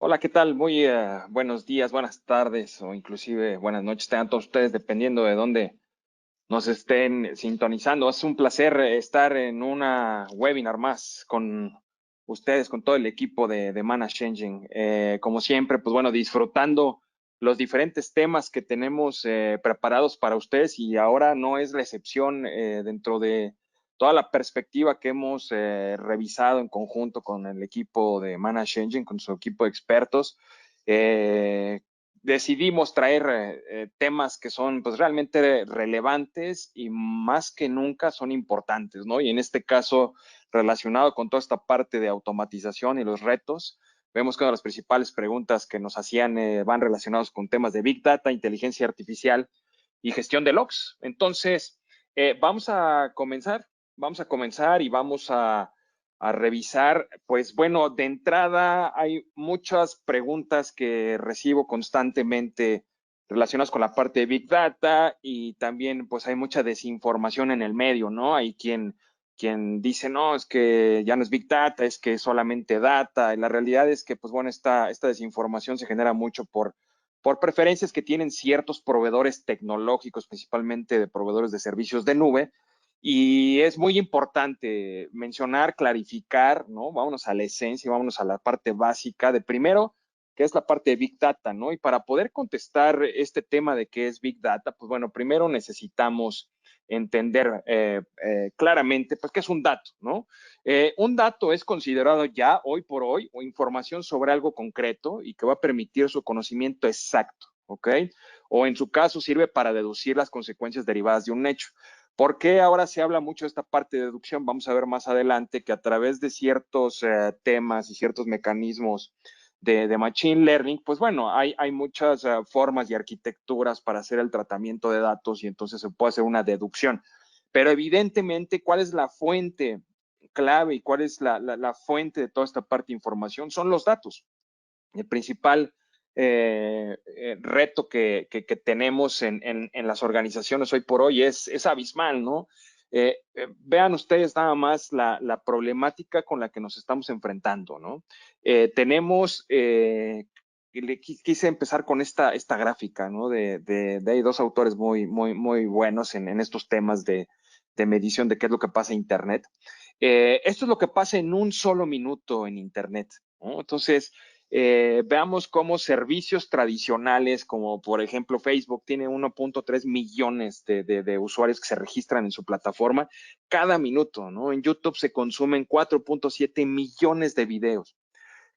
Hola, ¿qué tal? Muy buenos días, buenas tardes o inclusive buenas noches. Tengan todos ustedes dependiendo de dónde nos estén sintonizando. Es un placer estar en una webinar más con ustedes, con todo el equipo de Mana Changing. Como siempre, pues bueno, disfrutando los diferentes temas que tenemos preparados para ustedes y ahora no es la excepción dentro de toda la perspectiva que hemos revisado en conjunto con el equipo de Mana Changing, con su equipo de expertos. Eh, Decidimos traer temas que son pues realmente relevantes y más que nunca son importantes, ¿no? Y en este caso, relacionado con toda esta parte de automatización y los retos, vemos que una de las principales preguntas que nos hacían van relacionados con temas de Big Data, inteligencia artificial y gestión de logs. Entonces, vamos a comenzar y vamos a revisar, pues bueno, de entrada hay muchas preguntas que recibo constantemente relacionadas con la parte de Big Data y también pues hay mucha desinformación en el medio, ¿no? Hay quien dice, no, es que ya no es Big Data, es que es solamente data. Y la realidad es que, pues bueno, esta desinformación se genera mucho por preferencias que tienen ciertos proveedores tecnológicos, principalmente de proveedores de servicios de nube, y es muy importante mencionar, clarificar, ¿no? Vámonos a la esencia, vámonos a la parte básica de primero, que es la parte de Big Data, ¿no? Y para poder contestar este tema de qué es Big Data, pues bueno, primero necesitamos entender claramente, pues, qué es un dato, ¿no? Un dato es considerado ya hoy por hoy o información sobre algo concreto y que va a permitir su conocimiento exacto, ¿ok? O en su caso sirve para deducir las consecuencias derivadas de un hecho. ¿Por qué ahora se habla mucho de esta parte de deducción? Vamos a ver más adelante que a través de ciertos temas y ciertos mecanismos de Machine Learning, pues bueno, hay muchas formas y arquitecturas para hacer el tratamiento de datos y entonces se puede hacer una deducción. Pero evidentemente, ¿cuál es la fuente clave y cuál es la fuente de toda esta parte de información? Son los datos. El principal reto que tenemos en las organizaciones hoy por hoy es abismal, ¿no? Vean ustedes nada más la problemática con la que nos estamos enfrentando, ¿no? Tenemos, quise empezar con esta gráfica, ¿no? Hay dos autores muy buenos en estos temas de medición de qué es lo que pasa en Internet. Esto es lo que pasa en un solo minuto en Internet, ¿no? Entonces, veamos cómo servicios tradicionales, como por ejemplo Facebook, tiene 1.3 millones de usuarios que se registran en su plataforma cada minuto, ¿no? En YouTube se consumen 4.7 millones de videos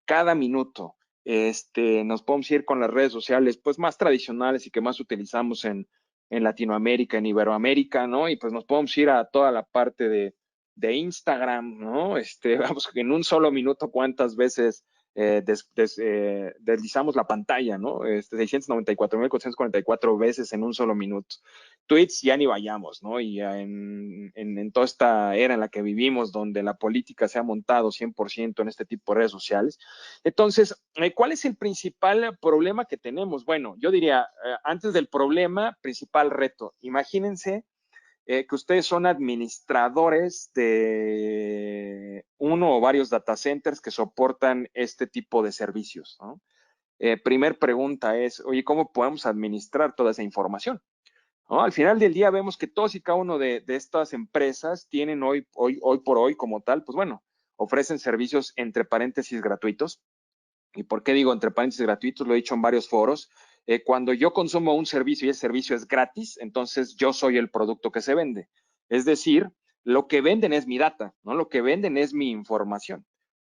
cada minuto. Nos podemos ir con las redes sociales, pues más tradicionales y que más utilizamos en Latinoamérica, en Iberoamérica, ¿no? Y pues nos podemos ir a toda la parte de Instagram, ¿no? Vamos, en un solo minuto, ¿cuántas veces deslizamos la pantalla, ¿no? 694.444 veces en un solo minuto. Tweets ya ni vayamos, ¿no? Y en toda esta era en la que vivimos, donde la política se ha montado 100% en este tipo de redes sociales. Entonces, ¿cuál es el principal problema que tenemos? Bueno, yo diría, antes del problema, principal reto. Imagínense que ustedes son administradores de uno o varios data centers que soportan este tipo de servicios, ¿no? Primer pregunta es, oye, ¿cómo podemos administrar toda esa información? ¿No? Al final del día vemos que todos y cada uno de estas empresas tienen hoy por hoy como tal, pues bueno, ofrecen servicios entre paréntesis gratuitos. ¿Y por qué digo entre paréntesis gratuitos? Lo he dicho en varios foros. Cuando yo consumo un servicio y ese servicio es gratis, entonces yo soy el producto que se vende. Es decir, lo que venden es mi data, ¿no? Lo que venden es mi información.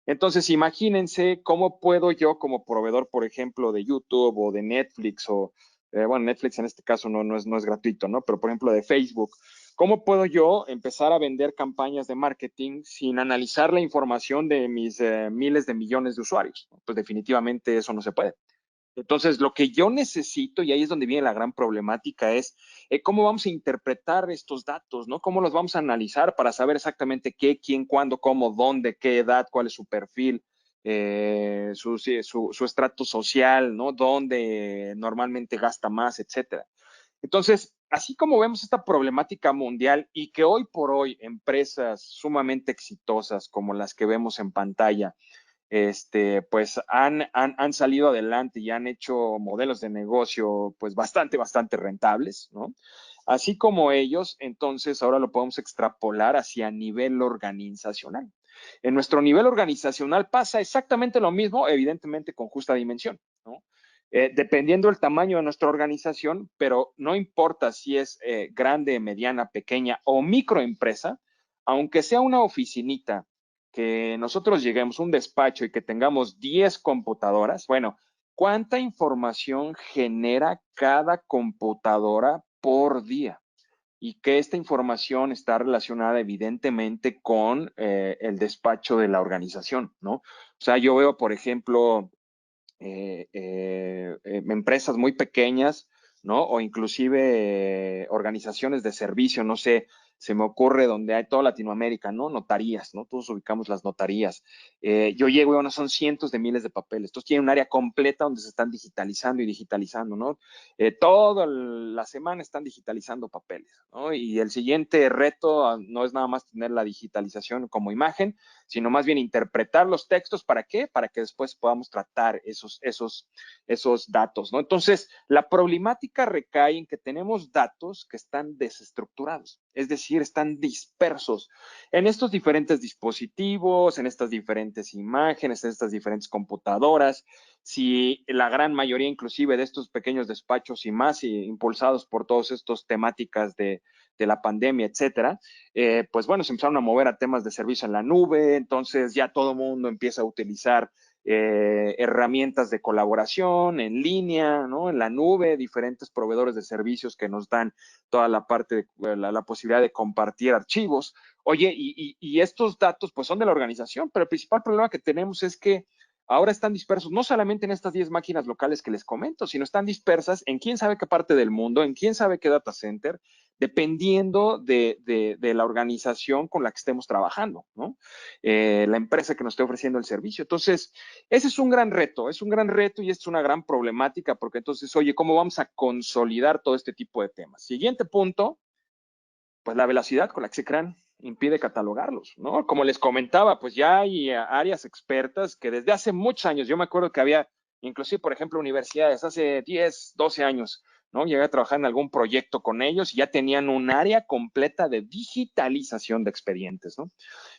Entonces, imagínense cómo puedo yo como proveedor, por ejemplo, de YouTube o de Netflix o, bueno, Netflix en este caso no es gratuito, ¿no? Pero, por ejemplo, de Facebook, ¿cómo puedo yo empezar a vender campañas de marketing sin analizar la información de mis miles de millones de usuarios? Pues definitivamente eso no se puede. Entonces, lo que yo necesito, y ahí es donde viene la gran problemática, es cómo vamos a interpretar estos datos, ¿no? ¿Cómo los vamos a analizar para saber exactamente qué, quién, cuándo, cómo, dónde, qué edad, cuál es su perfil, su estrato social, ¿no? Dónde normalmente gasta más, etcétera. Entonces, así como vemos esta problemática mundial y que hoy por hoy empresas sumamente exitosas como las que vemos en pantalla, pues han salido adelante y han hecho modelos de negocio pues bastante rentables, ¿no? Así como ellos, entonces ahora lo podemos extrapolar hacia nivel organizacional. En nuestro nivel organizacional pasa exactamente lo mismo, evidentemente con justa dimensión, ¿no? Dependiendo del tamaño de nuestra organización, pero no importa si es grande, mediana, pequeña o microempresa, aunque sea una oficinita, que nosotros lleguemos a un despacho y que tengamos 10 computadoras, bueno, ¿cuánta información genera cada computadora por día? Y que esta información está relacionada evidentemente con el despacho de la organización, ¿no? O sea, yo veo, por ejemplo, empresas muy pequeñas, ¿no? O inclusive organizaciones de servicio, no sé, se me ocurre donde hay toda Latinoamérica, ¿no? Notarías, ¿no? Todos ubicamos las notarías. Yo llego y bueno, son cientos de miles de papeles. Entonces tienen un área completa donde se están digitalizando y digitalizando, ¿no? Toda la semana están digitalizando papeles, ¿no? Y el siguiente reto no es nada más tener la digitalización como imagen, sino más bien interpretar los textos. ¿Para qué? Para que después podamos tratar esos datos, ¿no? Entonces, la problemática recae en que tenemos datos que están desestructurados, es decir, están dispersos en estos diferentes dispositivos, en estas diferentes imágenes, en estas diferentes computadoras. Si la gran mayoría inclusive de estos pequeños despachos y más impulsados por todas estas temáticas de la pandemia, etcétera, pues bueno, se empezaron a mover a temas de servicio en la nube, entonces ya todo el mundo empieza a utilizar herramientas de colaboración en línea, ¿no? En la nube, diferentes proveedores de servicios que nos dan toda la parte de la posibilidad de compartir archivos. Oye, y estos datos pues son de la organización, pero el principal problema que tenemos es que ahora están dispersos no solamente en estas 10 máquinas locales que les comento, sino están dispersas en quién sabe qué parte del mundo, en quién sabe qué data center, dependiendo de la organización con la que estemos trabajando, ¿no? La empresa que nos esté ofreciendo el servicio. Entonces, ese es un gran reto y es una gran problemática porque entonces, oye, ¿cómo vamos a consolidar todo este tipo de temas? Siguiente punto, pues la velocidad con la que se crean impide catalogarlos, ¿no? Como les comentaba, pues ya hay áreas expertas que desde hace muchos años, yo me acuerdo que había, inclusive, por ejemplo, universidades hace 10, 12 años, ¿no? Llegué a trabajar en algún proyecto con ellos y ya tenían un área completa de digitalización de expedientes, ¿no?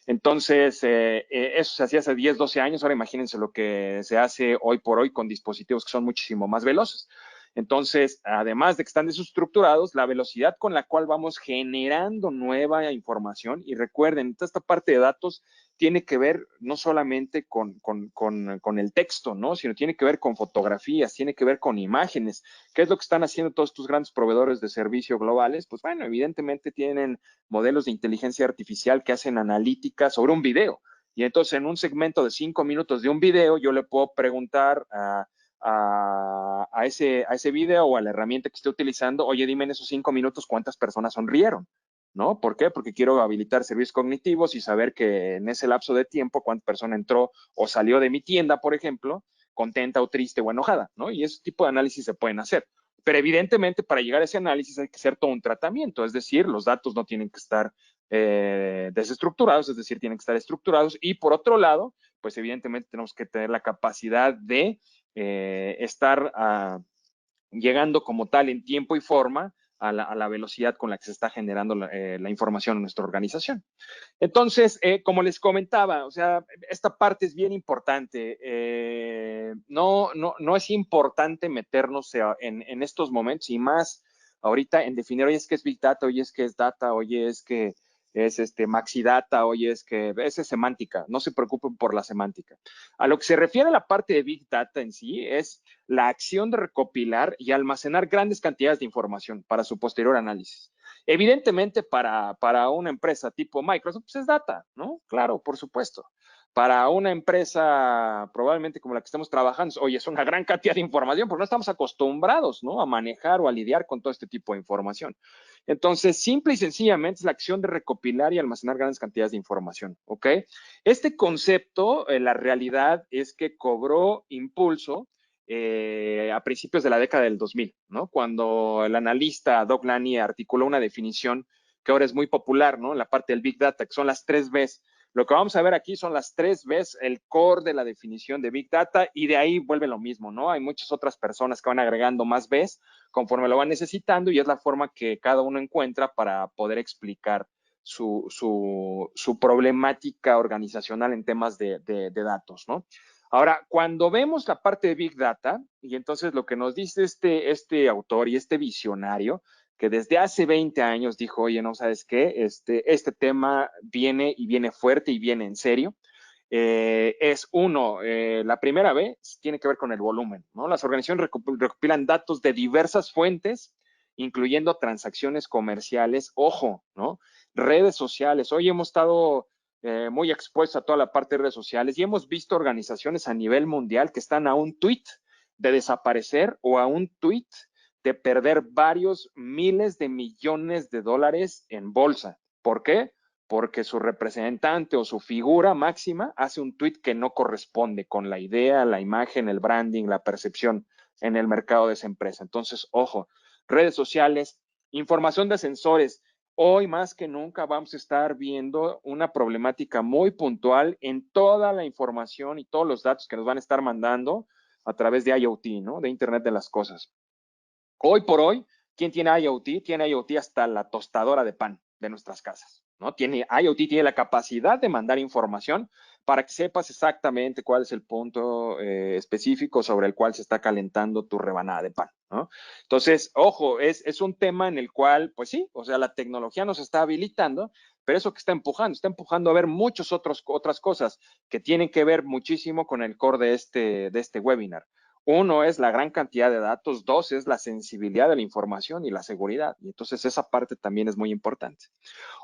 Entonces, eso se hacía hace 10, 12 años, ahora imagínense lo que se hace hoy por hoy con dispositivos que son muchísimo más veloces. Entonces, además de que están desestructurados, la velocidad con la cual vamos generando nueva información, y recuerden, toda esta parte de datos tiene que ver no solamente con el texto, ¿no? Sino tiene que ver con fotografías, tiene que ver con imágenes. ¿Qué es lo que están haciendo todos estos grandes proveedores de servicio globales? Pues bueno, evidentemente tienen modelos de inteligencia artificial que hacen analítica sobre un video. Y entonces en un segmento de 5 minutos de un video, yo le puedo preguntar a ese video o a la herramienta que esté utilizando, oye, dime en esos 5 minutos cuántas personas sonrieron, ¿no? ¿Por qué? Porque quiero habilitar servicios cognitivos y saber que en ese lapso de tiempo cuánta persona entró o salió de mi tienda, por ejemplo, contenta o triste o enojada, ¿no? Y ese tipo de análisis se pueden hacer. Pero evidentemente para llegar a ese análisis hay que hacer todo un tratamiento, es decir, los datos no tienen que estar desestructurados, es decir, tienen que estar estructurados. Y por otro lado, pues evidentemente tenemos que tener la capacidad de estar llegando como tal en tiempo y forma a la velocidad con la que se está generando la información en nuestra organización. Entonces, como les comentaba, o sea, esta parte es bien importante. No es importante meternos en estos momentos y más ahorita en definir, oye, es que es Big Data, oye, es que es Data, oye, es que es Maxi Data, oye, es semántica. No se preocupen por la semántica. A lo que se refiere a la parte de Big Data en sí es la acción de recopilar y almacenar grandes cantidades de información para su posterior análisis. Evidentemente, para una empresa tipo Microsoft, pues es data, ¿no? Claro, por supuesto. Para una empresa probablemente como la que estamos trabajando, oye, es una gran cantidad de información porque no estamos acostumbrados, ¿no? A manejar o a lidiar con todo este tipo de información. Entonces, simple y sencillamente es la acción de recopilar y almacenar grandes cantidades de información, ¿ok? Este concepto, la realidad es que cobró impulso a principios de la década del 2000, ¿no? Cuando el analista Doug Laney articuló una definición que ahora es muy popular, ¿no? La parte del Big Data, que son las 3 Bs. Lo que vamos a ver aquí son las 3 Bs, el core de la definición de Big Data, y de ahí vuelve lo mismo, ¿no? Hay muchas otras personas que van agregando más Bs conforme lo van necesitando y es la forma que cada uno encuentra para poder explicar su problemática organizacional en temas de datos, ¿no? Ahora, cuando vemos la parte de Big Data, y entonces lo que nos dice este autor y este visionario, que desde hace 20 años dijo, oye, no sabes qué, este tema viene y viene fuerte y viene en serio. Es uno, la primera vez tiene que ver con el volumen, ¿no? Las organizaciones recopilan datos de diversas fuentes, incluyendo transacciones comerciales, ojo, ¿no? Redes sociales. Hoy hemos estado muy expuestos a toda la parte de redes sociales y hemos visto organizaciones a nivel mundial que están a un tweet de desaparecer o a un tweet de perder varios miles de millones de dólares en bolsa. ¿Por qué? Porque su representante o su figura máxima hace un tweet que no corresponde con la idea, la imagen, el branding, la percepción en el mercado de esa empresa. Entonces, ojo, redes sociales, información de sensores. Hoy más que nunca vamos a estar viendo una problemática muy puntual en toda la información y todos los datos que nos van a estar mandando a través de IoT, ¿no? De Internet de las Cosas. Hoy por hoy, ¿quién tiene IoT? Tiene IoT hasta la tostadora de pan de nuestras casas, ¿no? IoT tiene la capacidad de mandar información para que sepas exactamente cuál es el punto específico sobre el cual se está calentando tu rebanada de pan, ¿no? Entonces, ojo, es un tema en el cual, pues sí, o sea, la tecnología nos está habilitando, pero eso que está empujando a ver muchas otras cosas que tienen que ver muchísimo con el core de este webinar. Uno es la gran cantidad de datos, dos es la sensibilidad de la información y la seguridad. Y entonces esa parte también es muy importante.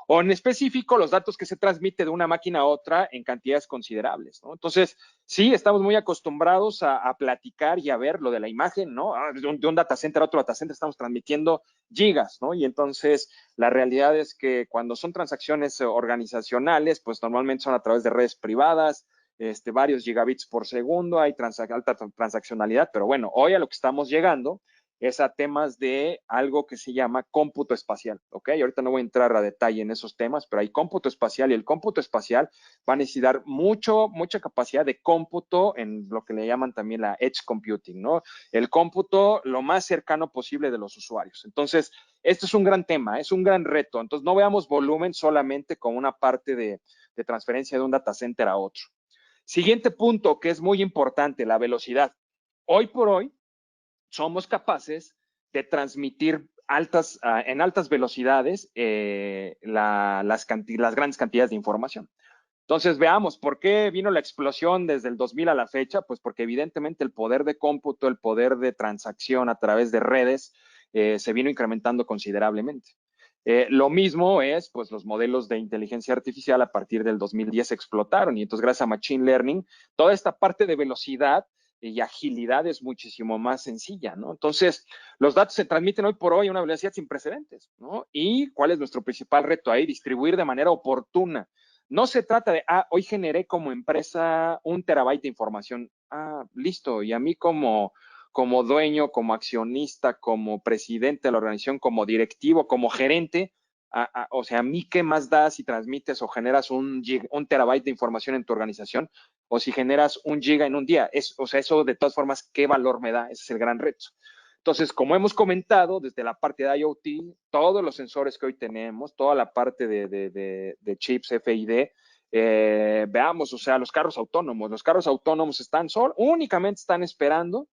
O en específico, los datos que se transmiten de una máquina a otra en cantidades considerables, ¿no? Entonces, sí, estamos muy acostumbrados a platicar y a ver lo de la imagen, ¿no? De un data center a otro data center estamos transmitiendo gigas, ¿no? Y entonces la realidad es que cuando son transacciones organizacionales, pues normalmente son a través de redes privadas, varios gigabits por segundo, hay alta transaccionalidad, pero bueno, hoy a lo que estamos llegando es a temas de algo que se llama cómputo espacial, ¿ok? Ahorita no voy a entrar a detalle en esos temas, pero hay cómputo espacial y el cómputo espacial va a necesitar mucha capacidad de cómputo en lo que le llaman también la edge computing, ¿no? El cómputo lo más cercano posible de los usuarios. Entonces, esto es un gran tema, es un gran reto. Entonces, no veamos volumen solamente como una parte de transferencia de un data center a otro. Siguiente punto que es muy importante, la velocidad. Hoy por hoy somos capaces de transmitir en altas velocidades las grandes cantidades de información. Entonces, veamos, ¿por qué vino la explosión desde el 2000 a la fecha? Pues porque evidentemente el poder de cómputo, el poder de transacción a través de redes se vino incrementando considerablemente. Lo mismo es, pues los modelos de inteligencia artificial a partir del 2010 explotaron y entonces gracias a Machine Learning, toda esta parte de velocidad y agilidad es muchísimo más sencilla, ¿no? Entonces, los datos se transmiten hoy por hoy a una velocidad sin precedentes, ¿no? ¿Y cuál es nuestro principal reto ahí? Distribuir de manera oportuna. No se trata de, hoy generé como empresa 1 TB de información. Listo. Y a mí como dueño, como accionista, como presidente de la organización, como directivo, como gerente, o sea, a mí qué más da si transmites o generas 1 TB de información en tu organización o si generas 1 GB en un día. O sea, eso de todas formas, ¿qué valor me da? Ese es el gran reto. Entonces, como hemos comentado, desde la parte de IoT, todos los sensores que hoy tenemos, toda la parte de chips FID, veamos, o sea, los carros autónomos únicamente están esperando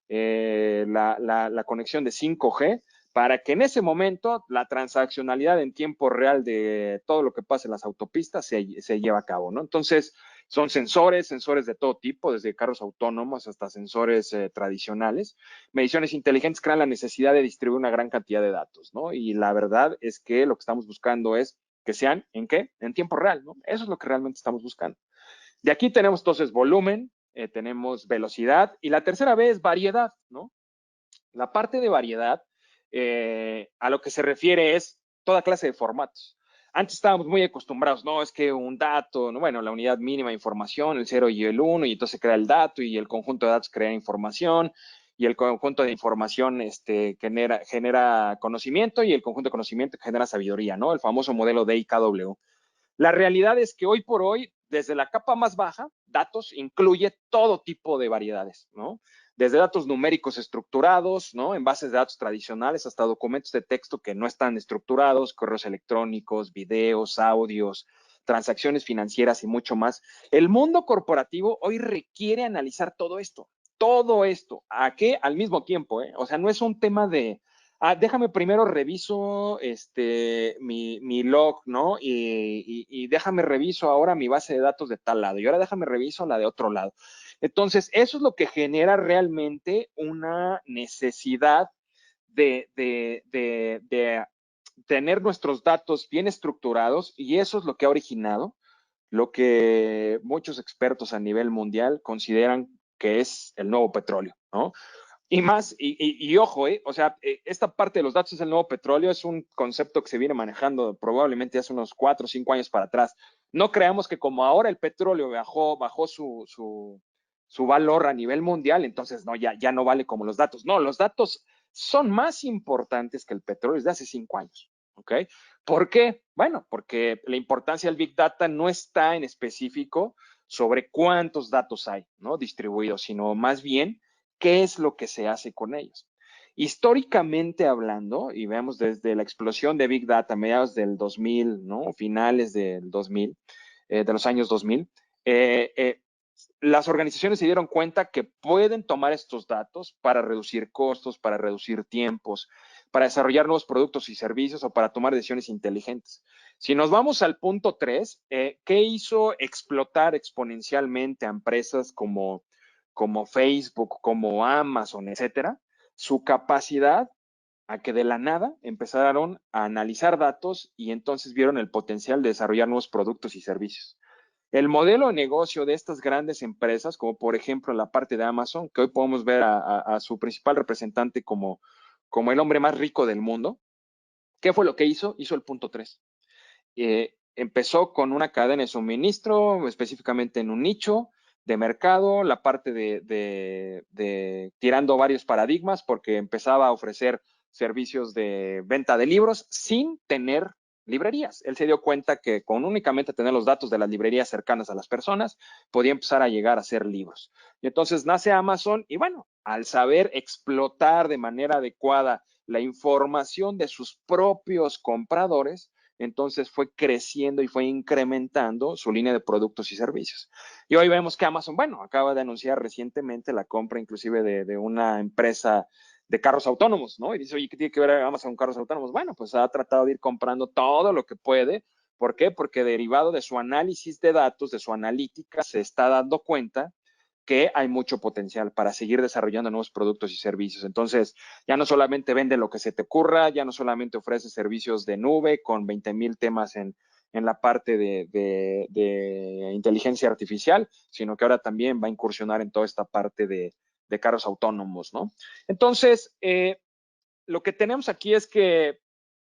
la conexión de 5G para que en ese momento la transaccionalidad en tiempo real de todo lo que pasa en las autopistas se lleve a cabo, ¿no? Entonces, son sensores de todo tipo, desde carros autónomos hasta sensores tradicionales. Mediciones inteligentes crean la necesidad de distribuir una gran cantidad de datos, ¿no? Y la verdad es que lo que estamos buscando es que sean, ¿en qué? En tiempo real, ¿no? Eso es lo que realmente estamos buscando. De aquí tenemos entonces volumen, tenemos velocidad y la tercera vez variedad, ¿no? La parte de variedad a lo que se refiere es toda clase de formatos. Antes estábamos muy acostumbrados, no, es que un dato, ¿no? Bueno, la unidad mínima de información, el 0 y el 1, y entonces crea el dato y el conjunto de datos crea información y el conjunto de información genera conocimiento y el conjunto de conocimiento genera sabiduría, ¿no? El famoso modelo de IKW. La realidad es que hoy por hoy, desde la capa más baja, datos incluye todo tipo de variedades, ¿no? Desde datos numéricos estructurados, ¿no? En bases de datos tradicionales, hasta documentos de texto que no están estructurados, correos electrónicos, videos, audios, transacciones financieras y mucho más. El mundo corporativo hoy requiere analizar todo esto. ¿A qué? Al mismo tiempo, ¿eh? O sea, no es un tema de, déjame primero reviso mi log, ¿no? Y déjame reviso ahora mi base de datos de tal lado y ahora déjame reviso la de otro lado. Entonces, eso es lo que genera realmente una necesidad de tener nuestros datos bien estructurados y eso es lo que ha originado lo que muchos expertos a nivel mundial consideran que es el nuevo petróleo, ¿no? Y más, y ojo, o sea, esta parte de los datos del nuevo petróleo es un concepto que se viene manejando probablemente hace unos 4 o 5 años para atrás. No creamos que como ahora el petróleo bajó su valor a nivel mundial, entonces no, ya no vale como los datos. No, los datos son más importantes que el petróleo desde hace 5 años. ¿Ok? ¿Por qué? Bueno, porque la importancia del Big Data no está en específico sobre cuántos datos hay, ¿no? Distribuidos, sino más bien qué es lo que se hace con ellos. Históricamente hablando, y vemos desde la explosión de Big Data a mediados del 2000, ¿no? Finales del 2000, de los años 2000, eh, eh, las organizaciones se dieron cuenta que pueden tomar estos datos para reducir costos, para reducir tiempos, para desarrollar nuevos productos y servicios o para tomar decisiones inteligentes. Si nos vamos al punto 3, ¿qué hizo explotar exponencialmente a empresas como Facebook, como Amazon, etcétera? Su capacidad a que de la nada empezaron a analizar datos y entonces vieron el potencial de desarrollar nuevos productos y servicios. El modelo de negocio de estas grandes empresas, como por ejemplo la parte de Amazon, que hoy podemos ver a su principal representante como el hombre más rico del mundo, ¿qué fue lo que hizo? Hizo el punto 3. Empezó con una cadena de suministro, específicamente en un nicho de mercado, la parte de tirando varios paradigmas, porque empezaba a ofrecer servicios de venta de libros sin tener librerías. Él se dio cuenta que con únicamente tener los datos de las librerías cercanas a las personas, podía empezar a llegar a hacer libros. Y entonces nace Amazon y bueno, al saber explotar de manera adecuada la información de sus propios compradores, entonces fue creciendo y fue incrementando su línea de productos y servicios. Y hoy vemos que Amazon, bueno, acaba de anunciar recientemente la compra inclusive de una empresa de carros autónomos, ¿no? Y dice, oye, ¿qué tiene que ver Amazon con carros autónomos? Bueno, pues ha tratado de ir comprando todo lo que puede. ¿Por qué? Porque derivado de su análisis de datos, de su analítica, se está dando cuenta que hay mucho potencial para seguir desarrollando nuevos productos y servicios. Entonces, ya no solamente vende lo que se te ocurra, ya no solamente ofrece servicios de nube con 20,000 temas en la parte de inteligencia artificial, sino que ahora también va a incursionar en toda esta parte de carros autónomos, ¿no? Entonces, lo que tenemos aquí es que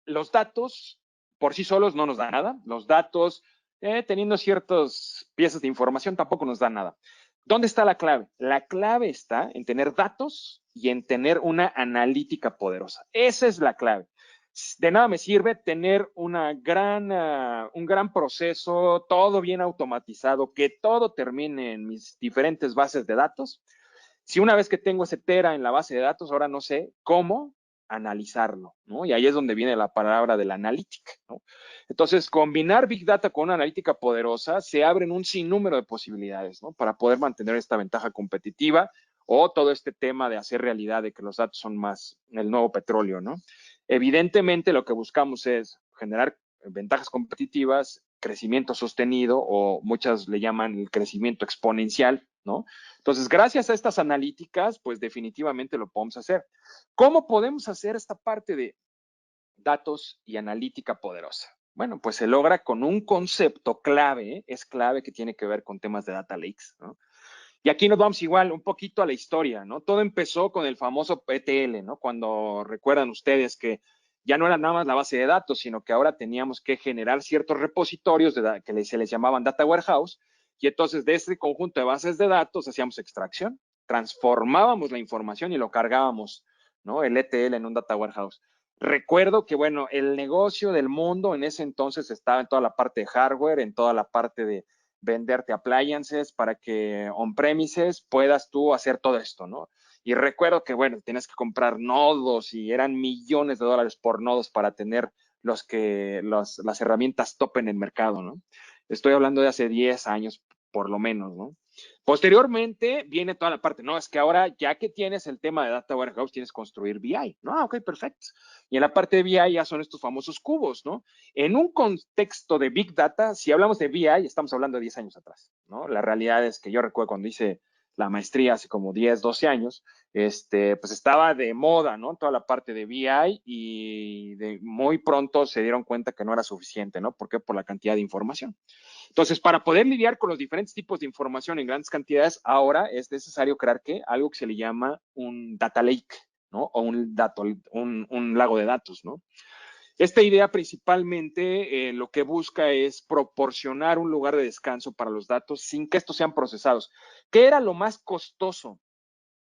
los datos por sí solos no nos dan nada. Los datos, teniendo ciertas piezas de información, tampoco nos dan nada. ¿Dónde está la clave? La clave está en tener datos y en tener una analítica poderosa. Esa es la clave. De nada me sirve tener un gran proceso, todo bien automatizado, que todo termine en mis diferentes bases de datos. Si una vez que tengo ese tera en la base de datos, ahora no sé cómo analizarlo, ¿no? Y ahí es donde viene la palabra de la analítica, ¿no? Entonces, combinar Big Data con una analítica poderosa se abren un sinnúmero de posibilidades, ¿no? Para poder mantener esta ventaja competitiva o todo este tema de hacer realidad de que los datos son más el nuevo petróleo, ¿no? Evidentemente, lo que buscamos es generar ventajas competitivas, crecimiento sostenido o muchas le llaman el crecimiento exponencial, ¿no? Entonces, gracias a estas analíticas, pues definitivamente lo podemos hacer. ¿Cómo podemos hacer esta parte de datos y analítica poderosa? Bueno, pues se logra con un concepto clave, es clave que tiene que ver con temas de data lakes, ¿no? Y aquí nos vamos igual un poquito a la historia, ¿no? Todo empezó con el famoso ETL, ¿no? Cuando recuerdan ustedes que ya no era nada más la base de datos, sino que ahora teníamos que generar ciertos repositorios que se les llamaban data warehouse, y entonces de este conjunto de bases de datos hacíamos extracción, transformábamos la información y lo cargábamos, ¿no? El ETL en un data warehouse. Recuerdo que, bueno, el negocio del mundo en ese entonces estaba en toda la parte de hardware, en toda la parte de venderte appliances para que on-premises puedas tú hacer todo esto, ¿no? Y recuerdo que, bueno, tienes que comprar nodos y eran millones de dólares por nodos para tener las herramientas top en el mercado, ¿no? Estoy hablando de hace 10 años, por lo menos, ¿no? Posteriormente viene toda la parte, no, es que ahora ya que tienes el tema de Data Warehouse, tienes que construir BI. No, ok, perfecto. Y en la parte de BI ya son estos famosos cubos, ¿no? En un contexto de Big Data, si hablamos de BI, estamos hablando de 10 años atrás, ¿no? La realidad es que yo recuerdo cuando hice la maestría hace como 10, 12 años, pues estaba de moda, ¿no? Toda la parte de BI y muy pronto se dieron cuenta que no era suficiente, ¿no? ¿Por qué? Por la cantidad de información. Entonces, para poder lidiar con los diferentes tipos de información en grandes cantidades, ahora es necesario crear ¿qué? Algo que se le llama un data lake, ¿no? O un lago de datos, ¿no? Esta idea principalmente lo que busca es proporcionar un lugar de descanso para los datos sin que estos sean procesados. ¿Qué era lo más costoso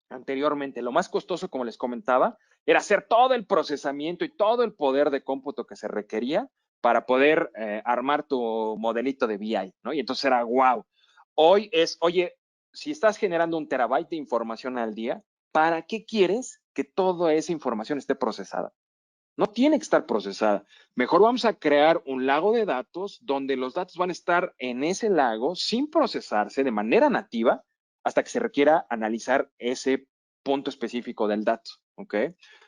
anteriormente? Lo más costoso, como les comentaba, era hacer todo el procesamiento y todo el poder de cómputo que se requería para poder armar tu modelito de BI, ¿no? Y entonces era wow. Hoy es, oye, si estás generando 1 terabyte de información al día, ¿para qué quieres que toda esa información esté procesada? No tiene que estar procesada. Mejor vamos a crear un lago de datos donde los datos van a estar en ese lago sin procesarse de manera nativa hasta que se requiera analizar ese punto específico del dato. ¿Ok?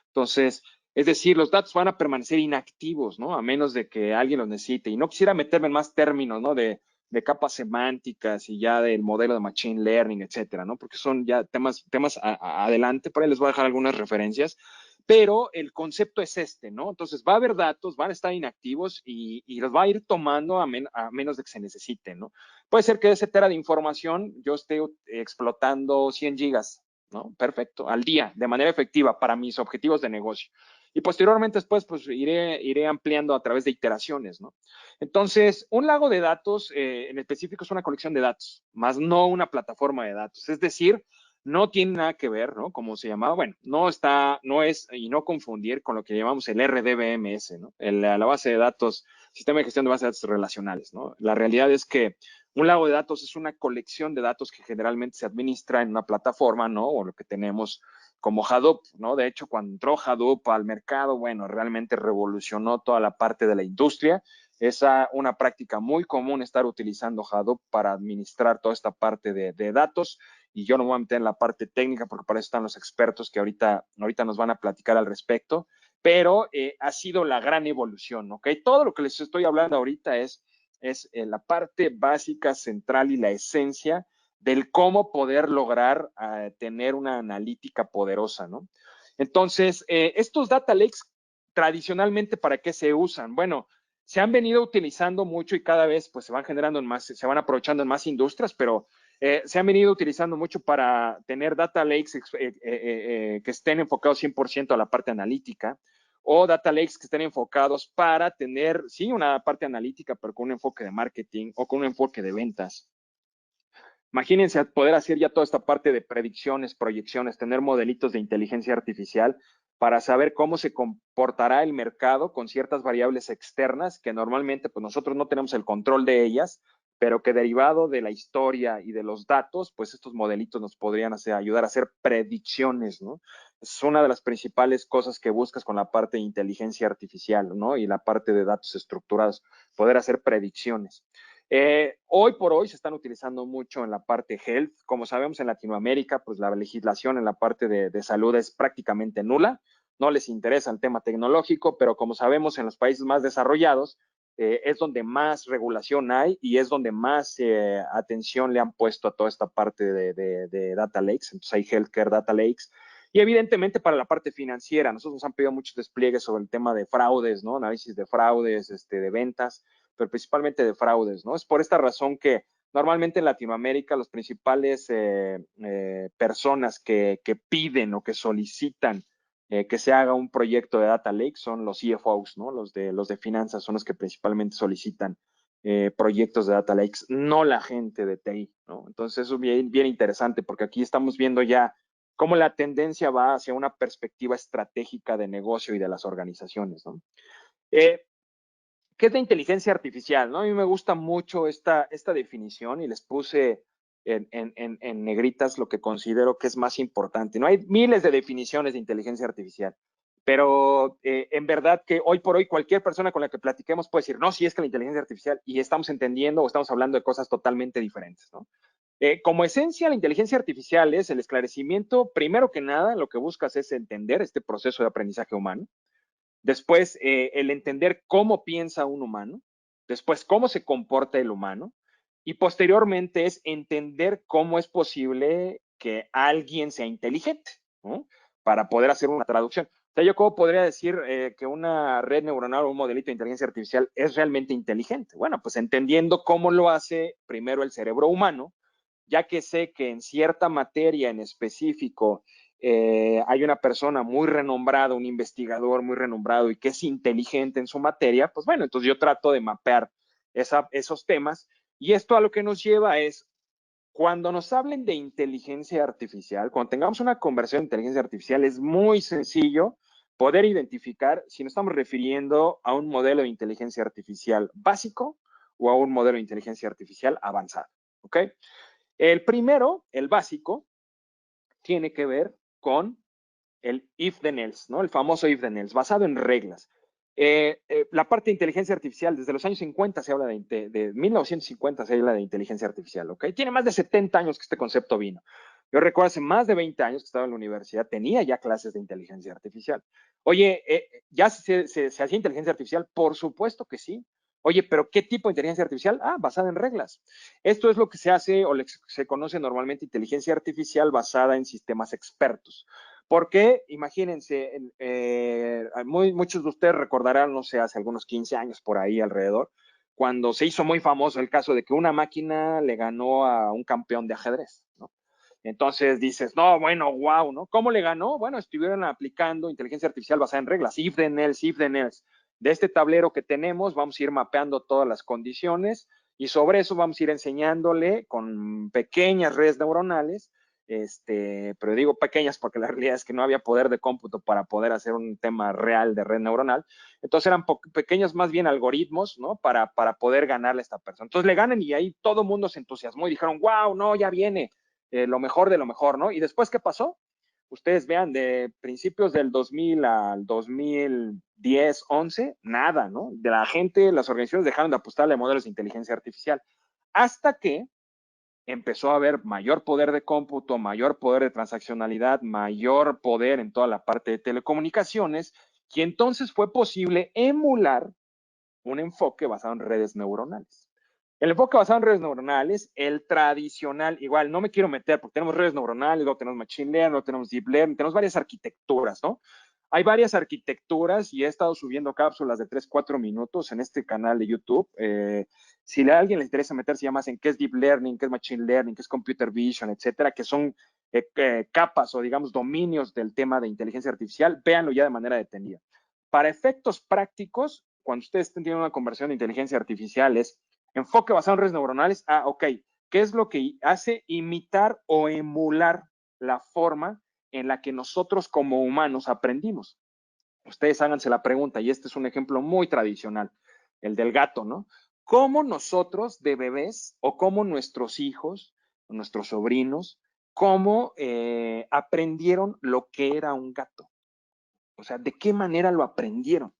Entonces, es decir, los datos van a permanecer inactivos, ¿no? A menos de que alguien los necesite. Y no quisiera meterme en más términos, ¿no? De capas semánticas y ya del modelo de machine learning, etcétera, ¿no? Porque son ya temas adelante. Por ahí les voy a dejar algunas referencias, pero el concepto es este, ¿no? Entonces va a haber datos, van a estar inactivos y los va a ir tomando a menos de que se necesiten, ¿no? Puede ser que ese tera de información yo esté explotando 100 gigas, ¿no? Perfecto, al día, de manera efectiva para mis objetivos de negocio. Y posteriormente después, pues iré ampliando a través de iteraciones, ¿no? Entonces, un lago de datos en específico es una colección de datos, más no una plataforma de datos. Es decir, no tiene nada que ver, ¿no? Como se llamaba, bueno, no es, y no confundir con lo que llamamos el RDBMS, ¿no? La base de datos, sistema de gestión de bases de datos relacionales, ¿no? La realidad es que un lago de datos es una colección de datos que generalmente se administra en una plataforma, ¿no? O lo que tenemos como Hadoop, ¿no? De hecho, cuando entró Hadoop al mercado, bueno, realmente revolucionó toda la parte de la industria. Es una práctica muy común estar utilizando Hadoop para administrar toda esta parte de datos, y yo no me voy a meter en la parte técnica porque para eso están los expertos que ahorita nos van a platicar al respecto, pero ha sido la gran evolución, ¿ok? Todo lo que les estoy hablando ahorita es la parte básica, central y la esencia del cómo poder lograr tener una analítica poderosa, ¿no? Entonces, estos data lakes tradicionalmente, ¿para qué se usan? Bueno, se han venido utilizando mucho y cada vez pues se van generando en más, se van aprovechando en más industrias, pero se han venido utilizando mucho para tener data lakes que estén enfocados 100% a la parte analítica, o data lakes que estén enfocados para tener, sí, una parte analítica, pero con un enfoque de marketing o con un enfoque de ventas. Imagínense poder hacer ya toda esta parte de predicciones, proyecciones, tener modelitos de inteligencia artificial para saber cómo se comportará el mercado con ciertas variables externas que normalmente pues nosotros no tenemos el control de ellas, pero que derivado de la historia y de los datos, pues estos modelitos nos podrían ayudar a hacer predicciones, ¿no? Es una de las principales cosas que buscas con la parte de inteligencia artificial, ¿no? Y la parte de datos estructurados, poder hacer predicciones. Hoy por hoy se están utilizando mucho en la parte health. Como sabemos, en Latinoamérica, pues la legislación en la parte de salud es prácticamente nula. No les interesa el tema tecnológico, pero como sabemos, en los países más desarrollados es donde más regulación hay y es donde más atención le han puesto a toda esta parte de data lakes. Entonces hay healthcare data lakes. Y evidentemente para la parte financiera, nosotros nos han pedido muchos despliegues sobre el tema de fraudes, ¿no? Análisis de fraudes, de ventas, pero principalmente de fraudes, ¿no? Es por esta razón que normalmente en Latinoamérica los principales personas que piden o que solicitan que se haga un proyecto de data lake son los CFOs, ¿no? Los de finanzas son los que principalmente solicitan proyectos de data lakes, no la gente de TI, ¿no? Entonces eso es bien, bien interesante porque aquí estamos viendo ya cómo la tendencia va hacia una perspectiva estratégica de negocio y de las organizaciones, ¿no? Eh, ¿Qué es la inteligencia artificial? ¿No? A mí me gusta mucho esta definición y les puse en negritas lo que considero que es más importante. No hay miles de definiciones de inteligencia artificial, pero en verdad que hoy por hoy cualquier persona con la que platiquemos puede decir, no, sí es que la inteligencia artificial y estamos entendiendo o estamos hablando de cosas totalmente diferentes, ¿no? Como esencia, la inteligencia artificial es el esclarecimiento, primero que nada, lo que buscas es entender este proceso de aprendizaje humano. Después, el entender cómo piensa un humano. Después, cómo se comporta el humano. Y posteriormente es entender cómo es posible que alguien sea inteligente, ¿no? Para poder hacer una traducción. O sea, yo cómo podría decir que una red neuronal o un modelito de inteligencia artificial es realmente inteligente. Bueno, pues entendiendo cómo lo hace primero el cerebro humano, ya que sé que en cierta materia en específico hay una persona muy renombrada, un investigador muy renombrado y que es inteligente en su materia, pues bueno, entonces yo trato de mapear esos temas y esto a lo que nos lleva es, cuando nos hablen de inteligencia artificial, cuando tengamos una conversión de inteligencia artificial, es muy sencillo poder identificar si nos estamos refiriendo a un modelo de inteligencia artificial básico o a un modelo de inteligencia artificial avanzado, ¿ok? El primero, el básico, tiene que ver con el if then else, ¿no? El famoso if then else, basado en reglas. La parte de inteligencia artificial, desde los años 50 se habla de 1950 se habla de inteligencia artificial, ¿ok? Tiene más de 70 años que este concepto vino. Yo recuerdo hace más de 20 años que estaba en la universidad, tenía ya clases de inteligencia artificial. Oye, ¿ya se hacía inteligencia artificial? Por supuesto que sí. Oye, pero ¿qué tipo de inteligencia artificial? Ah, basada en reglas. Esto es lo que se hace o se conoce normalmente inteligencia artificial basada en sistemas expertos. Porque, imagínense, muchos de ustedes recordarán, no sé, hace algunos 15 años por ahí alrededor, cuando se hizo muy famoso el caso de que una máquina le ganó a un campeón de ajedrez, ¿no? Entonces dices, no, bueno, wow, ¿no? ¿Cómo le ganó? Bueno, estuvieron aplicando inteligencia artificial basada en reglas, if then else, if then else. De este tablero que tenemos, vamos a ir mapeando todas las condiciones y sobre eso vamos a ir enseñándole con pequeñas redes neuronales, pero digo pequeñas porque la realidad es que no había poder de cómputo para poder hacer un tema real de red neuronal. Entonces eran pequeños más bien algoritmos, ¿no? Para poder ganarle a esta persona. Entonces le ganan y ahí todo el mundo se entusiasmó y dijeron, wow, no, ya viene lo mejor de lo mejor, ¿no? Y después, ¿qué pasó? Ustedes vean, de principios del 2000 al 2010, 11, nada, ¿no? De la gente, las organizaciones dejaron de apostarle a modelos de inteligencia artificial. Hasta que empezó a haber mayor poder de cómputo, mayor poder de transaccionalidad, mayor poder en toda la parte de telecomunicaciones, y entonces fue posible emular un enfoque basado en redes neuronales. El enfoque basado en redes neuronales, el tradicional, igual, no me quiero meter porque tenemos redes neuronales, luego tenemos machine learning, luego tenemos deep learning, tenemos varias arquitecturas, ¿no? Hay varias arquitecturas y he estado subiendo cápsulas de 3, 4 minutos en este canal de YouTube. Si a alguien le interesa meterse ya más en qué es deep learning, qué es machine learning, qué es computer vision, etcétera, que son capas o digamos dominios del tema de inteligencia artificial, véanlo ya de manera detenida. Para efectos prácticos, cuando ustedes estén teniendo una conversión de inteligencia artificial, es enfoque basado en redes neuronales. Ah, ok. ¿Qué es lo que hace? Imitar o emular la forma en la que nosotros como humanos aprendimos. Ustedes háganse la pregunta, y este es un ejemplo muy tradicional, el del gato, ¿no? ¿Cómo nosotros de bebés o cómo nuestros hijos, nuestros sobrinos, cómo aprendieron lo que era un gato? O sea, ¿de qué manera lo aprendieron?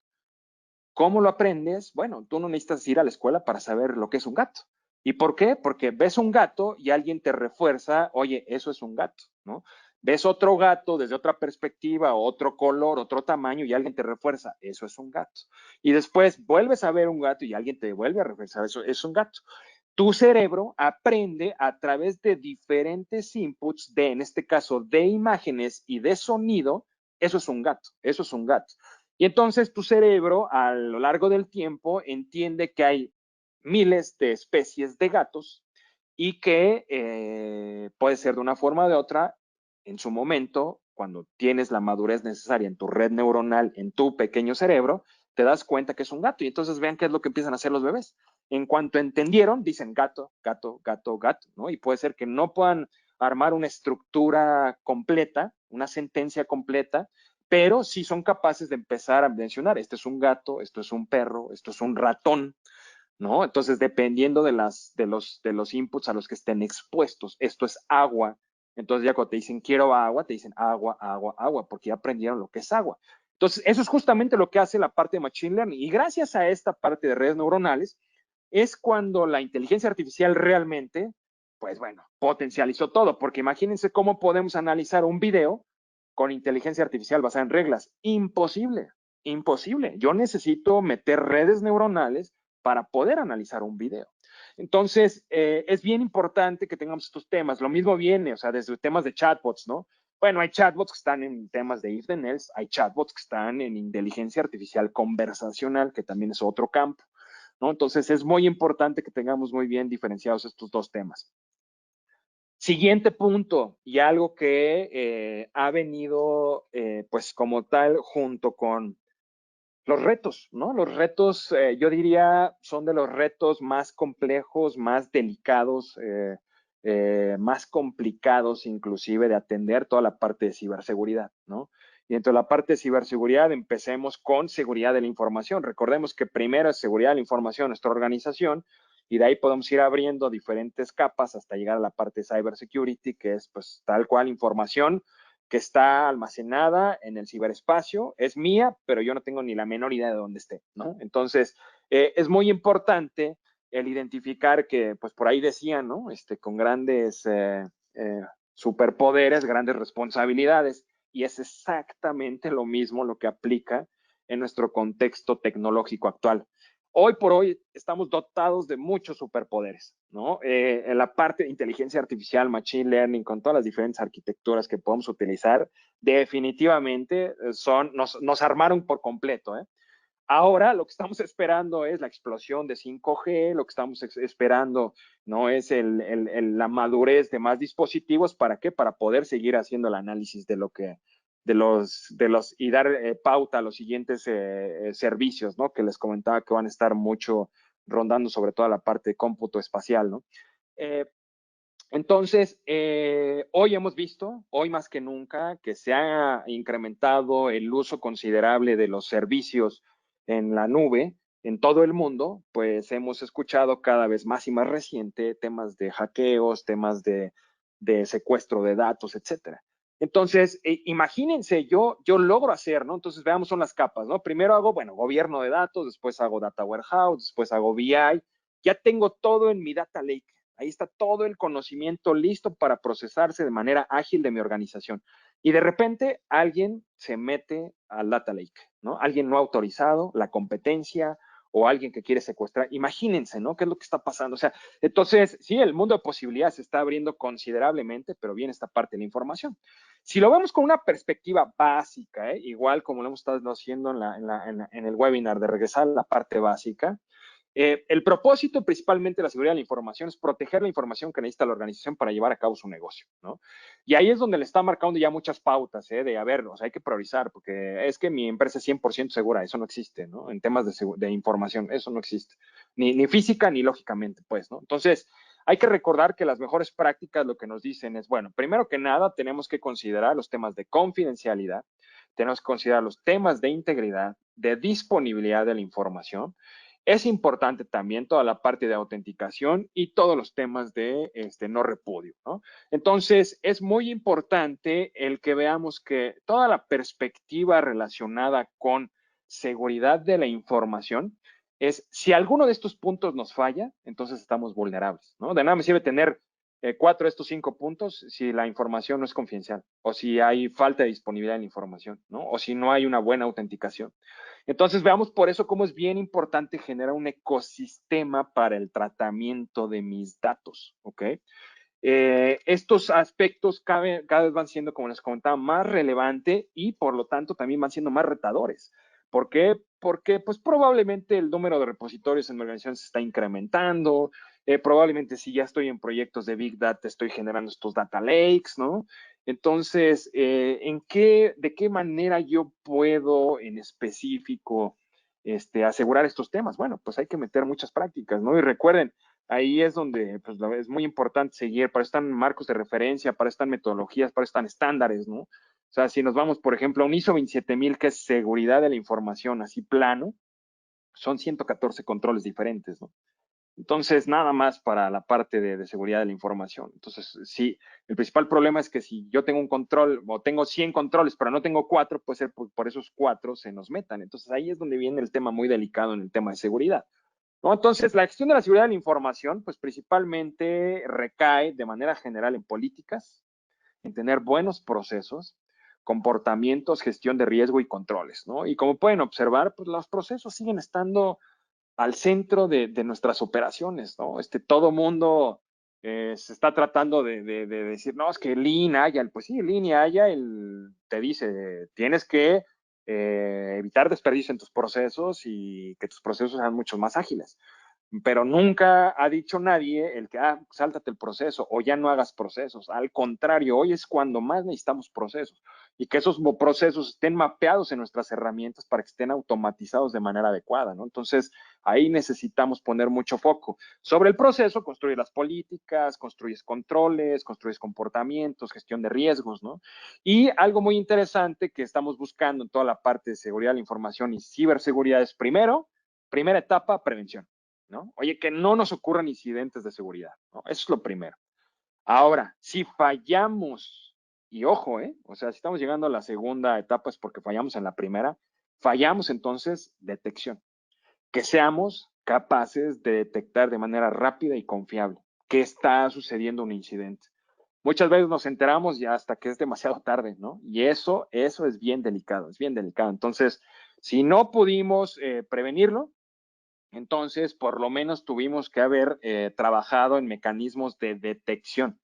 ¿Cómo lo aprendes? Bueno, tú no necesitas ir a la escuela para saber lo que es un gato. ¿Y por qué? Porque ves un gato y alguien te refuerza, oye, eso es un gato, ¿no? Ves otro gato desde otra perspectiva, otro color, otro tamaño y alguien te refuerza, eso es un gato. Y después vuelves a ver un gato y alguien te vuelve a reforzar, eso es un gato. Tu cerebro aprende a través de diferentes inputs, en este caso, de imágenes y de sonido, eso es un gato, eso es un gato. Y entonces tu cerebro a lo largo del tiempo entiende que hay miles de especies de gatos y que puede ser de una forma o de otra, en su momento, cuando tienes la madurez necesaria en tu red neuronal, en tu pequeño cerebro, te das cuenta que es un gato. Y entonces vean qué es lo que empiezan a hacer los bebés. En cuanto entendieron, dicen gato, gato, gato, gato, ¿no? Y puede ser que no puedan armar una estructura completa, una sentencia completa, pero sí son capaces de empezar a mencionar, este es un gato, esto es un perro, esto es un ratón, ¿no? Entonces, dependiendo de los inputs a los que estén expuestos, esto es agua. Entonces, ya cuando te dicen quiero agua, te dicen agua, agua, agua, porque ya aprendieron lo que es agua. Entonces, eso es justamente lo que hace la parte de Machine Learning. Y gracias a esta parte de redes neuronales, es cuando la inteligencia artificial realmente, pues bueno, potencializó todo. Porque imagínense cómo podemos analizar un video con inteligencia artificial basada en reglas. Imposible, imposible. Yo necesito meter redes neuronales para poder analizar un video. Entonces, es bien importante que tengamos estos temas. Lo mismo viene, o sea, desde temas de chatbots, ¿no? Bueno, hay chatbots que están en temas de if then else, hay chatbots que están en inteligencia artificial conversacional, que también es otro campo, ¿no? Entonces, es muy importante que tengamos muy bien diferenciados estos dos temas. Siguiente punto, y algo que ha venido, pues como tal, junto con los retos, ¿no? Los retos, yo diría, son de los retos más complejos, más delicados, más complicados inclusive de atender toda la parte de ciberseguridad, ¿no? Y dentro de la parte de ciberseguridad empecemos con seguridad de la información. Recordemos que primero es seguridad de la información en nuestra organización y de ahí podemos ir abriendo diferentes capas hasta llegar a la parte de cybersecurity, que es pues tal cual información que está almacenada en el ciberespacio, es mía, pero yo no tengo ni la menor idea de dónde esté, ¿no? Entonces, es muy importante el identificar que, pues por ahí decían, ¿no? Con grandes superpoderes, grandes responsabilidades, y es exactamente lo mismo lo que aplica en nuestro contexto tecnológico actual. Hoy por hoy estamos dotados de muchos superpoderes, ¿no? En la parte de inteligencia artificial, machine learning, con todas las diferentes arquitecturas que podemos utilizar, definitivamente nos armaron por completo, ¿eh? Ahora lo que estamos esperando es la explosión de 5G, lo que estamos esperando no es la madurez de más dispositivos, ¿para qué? Para poder seguir haciendo el análisis de lo que, y dar pauta a los siguientes servicios, ¿no? Que les comentaba que van a estar mucho rondando sobre toda la parte de cómputo espacial, ¿no? Eh, entonces, hoy hemos visto, hoy más que nunca, que se ha incrementado el uso considerable de los servicios en la nube en todo el mundo, pues hemos escuchado cada vez más y más reciente temas de hackeos, temas de secuestro de datos, etcétera. Entonces, imagínense, yo logro hacer, ¿no? Entonces, veamos, son las capas, ¿no? Primero hago, bueno, gobierno de datos, después hago data warehouse, después hago BI, ya tengo todo en mi data lake. Ahí está todo el conocimiento listo para procesarse de manera ágil de mi organización. Y de repente alguien se mete al data lake, ¿no? Alguien no autorizado, la competencia o alguien que quiere secuestrar. Imagínense, ¿no? ¿Qué es lo que está pasando? O sea, entonces, sí, el mundo de posibilidades se está abriendo considerablemente, pero viene esta parte de la información. Si lo vemos con una perspectiva básica, igual como lo hemos estado haciendo en el webinar de regresar a la parte básica, el propósito principalmente de la seguridad de la información es proteger la información que necesita la organización para llevar a cabo su negocio, ¿no? Y ahí es donde le está marcando ya muchas pautas, de, a ver, o sea, hay que priorizar, porque es que mi empresa es 100% segura, eso no existe, ¿no? En temas de información, eso no existe, ni física ni lógicamente, pues, ¿no? Entonces, hay que recordar que las mejores prácticas lo que nos dicen es, bueno, primero que nada, tenemos que considerar los temas de confidencialidad, tenemos que considerar los temas de integridad, de disponibilidad de la información. Es importante también toda la parte de autenticación y todos los temas de no repudio, ¿no? Entonces, es muy importante el que veamos que toda la perspectiva relacionada con seguridad de la información es, si alguno de estos puntos nos falla, entonces estamos vulnerables, ¿no? De nada me sirve tener 4 de estos 5 puntos si la información no es confidencial o si hay falta de disponibilidad en la información, ¿no? O si no hay una buena autenticación. Entonces, veamos por eso cómo es bien importante generar un ecosistema para el tratamiento de mis datos, ¿ok? Estos aspectos cada vez van siendo, como les comentaba, más relevantes y por lo tanto también van siendo más retadores. ¿Por qué? Porque pues probablemente el número de repositorios en mi organización se está incrementando, probablemente si ya estoy en proyectos de Big Data estoy generando estos data lakes, ¿no? Entonces, ¿de qué manera yo puedo en específico asegurar estos temas? Bueno, pues hay que meter muchas prácticas, ¿no? Y recuerden, ahí es donde pues, es muy importante seguir, para eso están marcos de referencia, para eso están metodologías, para eso están estándares, ¿no? O sea, si nos vamos, por ejemplo, a un ISO 27000, que es seguridad de la información, así plano, son 114 controles diferentes, ¿no? Entonces, nada más para la parte de seguridad de la información. Entonces, sí, el principal problema es que si yo tengo un control o tengo 100 controles, pero no tengo 4, puede ser por esos 4 se nos metan. Entonces, ahí es donde viene el tema muy delicado en el tema de seguridad, ¿no? Entonces, la gestión de la seguridad de la información, pues principalmente recae de manera general en políticas, en tener buenos procesos, comportamientos, gestión de riesgo y controles, ¿no? Y como pueden observar, pues los procesos siguen estando al centro de nuestras operaciones, ¿no? Todo mundo se está tratando de decir, no, es que Lean Agile, pues sí, Lean y Agile te dice, tienes que evitar desperdicio en tus procesos y que tus procesos sean mucho más ágiles, pero nunca ha dicho nadie el que, sáltate el proceso o ya no hagas procesos. Al contrario, hoy es cuando más necesitamos procesos y que esos procesos estén mapeados en nuestras herramientas para que estén automatizados de manera adecuada, ¿no? Entonces, ahí necesitamos poner mucho foco. Sobre el proceso, construir las políticas, construyes controles, construyes comportamientos, gestión de riesgos, ¿no? Y algo muy interesante que estamos buscando en toda la parte de seguridad de la información y ciberseguridad es primero, primera etapa, prevención, ¿no? Oye, que no nos ocurran incidentes de seguridad, ¿no? Eso es lo primero. Ahora, si fallamos, y ojo, o sea, si estamos llegando a la segunda etapa es porque fallamos en la primera, fallamos entonces detección, que seamos capaces de detectar de manera rápida y confiable que está sucediendo un incidente. Muchas veces nos enteramos ya hasta que es demasiado tarde, ¿no? Y eso es bien delicado, es bien delicado. Entonces, si no pudimos prevenirlo, entonces, por lo menos tuvimos que haber trabajado en mecanismos de detección.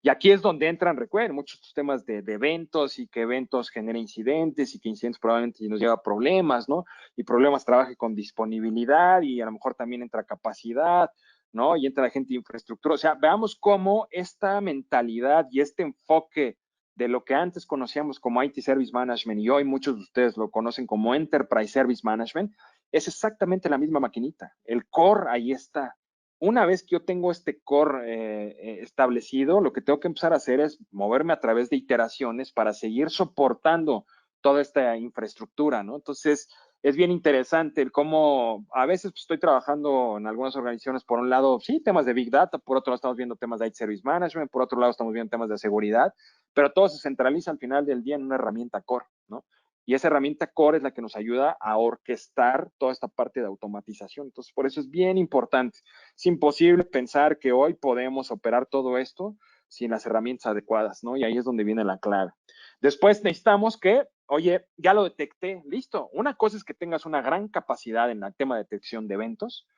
Y aquí es donde entran, recuerden, muchos temas de eventos y que eventos generen incidentes y que incidentes probablemente nos lleva a problemas, ¿no? Y problemas trabaje con disponibilidad y a lo mejor también entra capacidad, ¿no? Y entra la gente de infraestructura. O sea, veamos cómo esta mentalidad y este enfoque de lo que antes conocíamos como IT Service Management y hoy muchos de ustedes lo conocen como Enterprise Service Management, es exactamente la misma maquinita. El core ahí está. Una vez que yo tengo este core establecido, lo que tengo que empezar a hacer es moverme a través de iteraciones para seguir soportando toda esta infraestructura, ¿no? Entonces, es bien interesante el cómo a veces pues, estoy trabajando en algunas organizaciones, por un lado, sí, temas de Big Data, por otro lado estamos viendo temas de IT Service Management, por otro lado estamos viendo temas de seguridad, pero todo se centraliza al final del día en una herramienta core, ¿no? Y esa herramienta core es la que nos ayuda a orquestar toda esta parte de automatización. Entonces, por eso es bien importante. Es imposible pensar que hoy podemos operar todo esto sin las herramientas adecuadas, ¿no? Y ahí es donde viene la clave. Después necesitamos que, oye, ya lo detecté, listo. Una cosa es que tengas una gran capacidad en el tema de detección de eventos,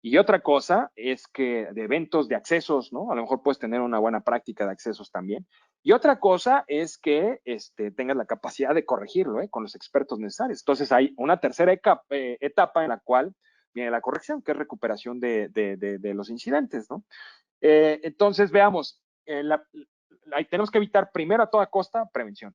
y otra cosa es que de eventos, de accesos, ¿no? A lo mejor puedes tener una buena práctica de accesos también. Y otra cosa es que tengas la capacidad de corregirlo, con los expertos necesarios. Entonces hay una tercera etapa en la cual viene la corrección, que es recuperación de los incidentes, ¿no? Entonces veamos, ahí tenemos que evitar primero a toda costa prevención.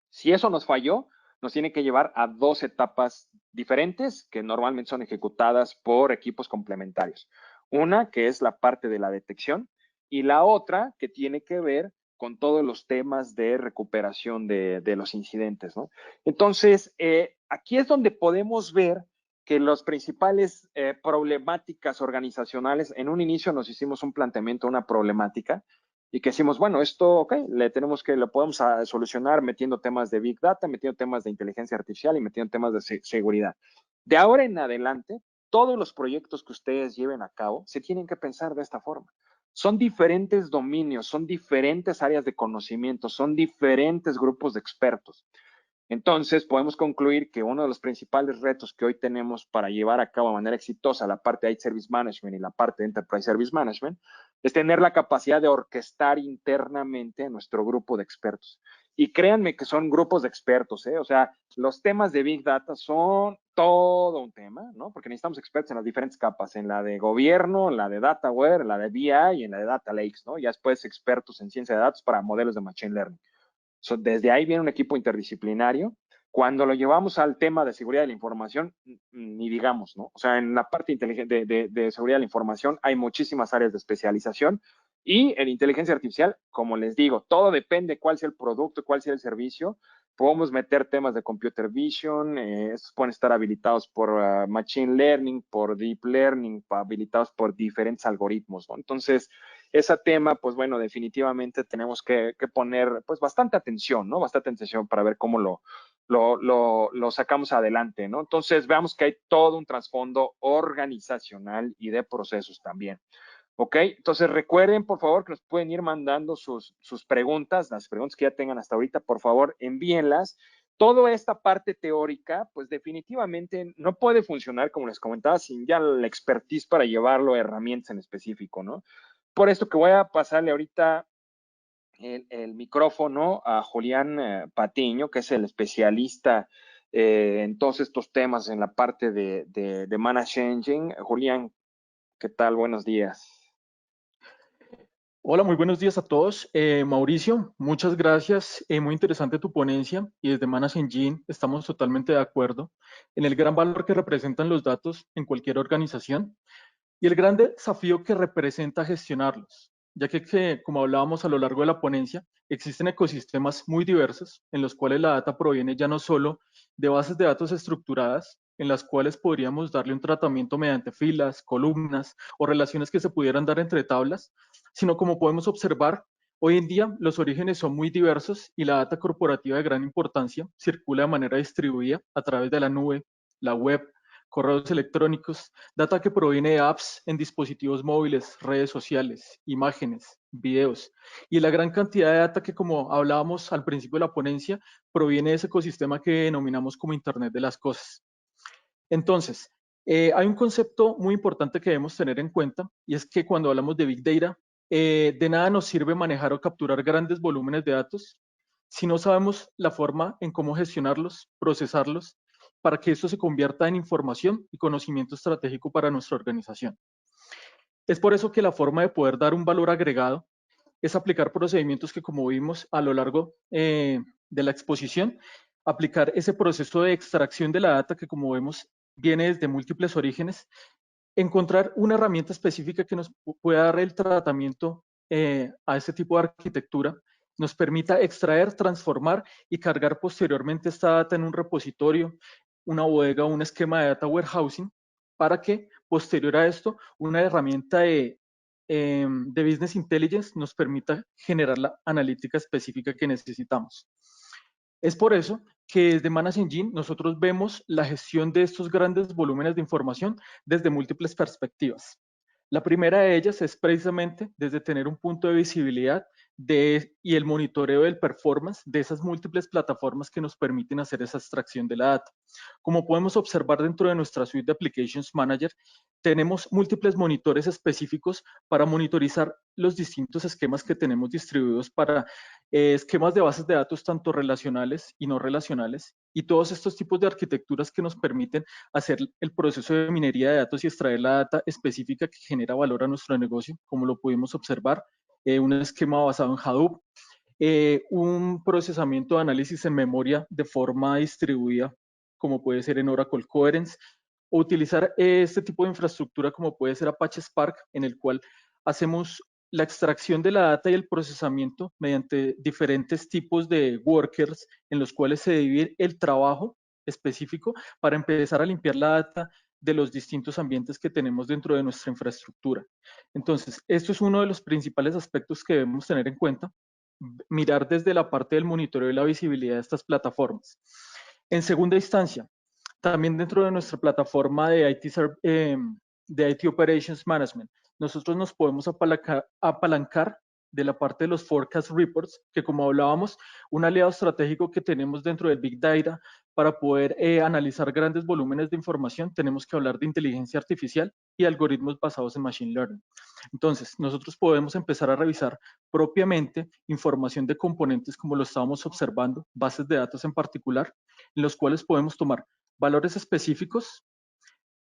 Si eso nos falló, nos tiene que llevar a dos etapas diferentes que normalmente son ejecutadas por equipos complementarios. Una que es la parte de la detección y la otra que tiene que ver con todos los temas de recuperación de los incidentes, ¿no? Entonces, aquí es donde podemos ver que las principales problemáticas organizacionales, en un inicio nos hicimos un planteamiento, una problemática, y que decimos, bueno, esto, ok, lo podemos solucionar metiendo temas de Big Data, metiendo temas de inteligencia artificial y metiendo temas de seguridad. De ahora en adelante, todos los proyectos que ustedes lleven a cabo se tienen que pensar de esta forma. Son diferentes dominios, son diferentes áreas de conocimiento, son diferentes grupos de expertos. Entonces, podemos concluir que uno de los principales retos que hoy tenemos para llevar a cabo de manera exitosa la parte de IT Service Management y la parte de Enterprise Service Management es tener la capacidad de orquestar internamente a nuestro grupo de expertos. Y créanme que son grupos de expertos, ¿eh? O sea, los temas de Big Data son todo un tema, ¿no? Porque necesitamos expertos en las diferentes capas, en la de gobierno, en la de DataWare, en la de BI y en la de Data Lakes, ¿no? Ya después expertos en ciencia de datos para modelos de Machine Learning. Desde ahí viene un equipo interdisciplinario Cuando lo llevamos al tema de seguridad de la información, ni digamos, ¿no? O sea, en la parte de seguridad de la información hay muchísimas áreas de especialización y en inteligencia artificial, como les digo, todo depende cuál sea el producto, cuál sea el servicio. Podemos meter temas de computer vision, estos pueden estar habilitados por machine learning, por deep learning, habilitados por diferentes algoritmos, ¿no? Entonces, ese tema, pues bueno, definitivamente tenemos que poner pues bastante atención, ¿no? Bastante atención para ver cómo lo sacamos adelante, ¿no? Entonces, veamos que hay todo un trasfondo organizacional y de procesos también. ¿Ok? Entonces, recuerden, por favor, que nos pueden ir mandando sus preguntas, las preguntas que ya tengan hasta ahorita, por favor, envíenlas. Toda esta parte teórica, pues definitivamente no puede funcionar, como les comentaba, sin ya la expertise para llevarlo a herramientas en específico, ¿no? Por esto que voy a pasarle ahorita el micrófono a Julián Patiño, que es el especialista en todos estos temas en la parte de Managed Engine. Julián, ¿qué tal? Buenos días. Hola, muy buenos días a todos. Mauricio, muchas gracias. Muy interesante tu ponencia y desde Manas Engine estamos totalmente de acuerdo en el gran valor que representan los datos en cualquier organización y el gran desafío que representa gestionarlos, ya que, como hablábamos a lo largo de la ponencia, existen ecosistemas muy diversos en los cuales la data proviene ya no solo de bases de datos estructuradas, en las cuales podríamos darle un tratamiento mediante filas, columnas o relaciones que se pudieran dar entre tablas, sino como podemos observar, hoy en día los orígenes son muy diversos y la data corporativa de gran importancia circula de manera distribuida a través de la nube, la web, correos electrónicos, data que proviene de apps en dispositivos móviles, redes sociales, imágenes, videos, y la gran cantidad de data que, como hablábamos al principio de la ponencia, proviene de ese ecosistema que denominamos como Internet de las Cosas. Entonces, hay un concepto muy importante que debemos tener en cuenta, y es que cuando hablamos de Big Data, de nada nos sirve manejar o capturar grandes volúmenes de datos si no sabemos la forma en cómo gestionarlos, procesarlos, para que esto se convierta en información y conocimiento estratégico para nuestra organización. Es por eso que la forma de poder dar un valor agregado es aplicar procedimientos que, como vimos a lo largo de la exposición, aplicar ese proceso de extracción de la data que, como vemos, viene desde múltiples orígenes, encontrar una herramienta específica que nos pueda dar el tratamiento a este tipo de arquitectura, nos permita extraer, transformar y cargar posteriormente esta data en un repositorio, una bodega o un esquema de data warehousing, para que posterior a esto una herramienta de Business Intelligence nos permita generar la analítica específica que necesitamos. Es por eso que desde Managed Engine nosotros vemos la gestión de estos grandes volúmenes de información desde múltiples perspectivas. La primera de ellas es precisamente desde tener un punto de visibilidad y el monitoreo del performance de esas múltiples plataformas que nos permiten hacer esa extracción de la data. Como podemos observar dentro de nuestra suite de Applications Manager, tenemos múltiples monitores específicos para monitorizar los distintos esquemas que tenemos distribuidos para esquemas de bases de datos tanto relacionales y no relacionales, y todos estos tipos de arquitecturas que nos permiten hacer el proceso de minería de datos y extraer la data específica que genera valor a nuestro negocio, como lo pudimos observar, un esquema basado en Hadoop, un procesamiento de análisis en memoria de forma distribuida, como puede ser en Oracle Coherence, o utilizar este tipo de infraestructura como puede ser Apache Spark, en el cual hacemos la extracción de la data y el procesamiento mediante diferentes tipos de workers en los cuales se divide el trabajo específico para empezar a limpiar la data de los distintos ambientes que tenemos dentro de nuestra infraestructura. Entonces, esto es uno de los principales aspectos que debemos tener en cuenta, mirar desde la parte del monitoreo y la visibilidad de estas plataformas. En segunda instancia, también dentro de nuestra plataforma de IT Operations Management, nosotros nos podemos apalancar de la parte de los forecast reports, que como hablábamos, un aliado estratégico que tenemos dentro del Big Data para poder analizar grandes volúmenes de información, tenemos que hablar de inteligencia artificial y algoritmos basados en Machine Learning. Entonces, nosotros podemos empezar a revisar propiamente información de componentes como lo estábamos observando, bases de datos en particular, en los cuales podemos tomar valores específicos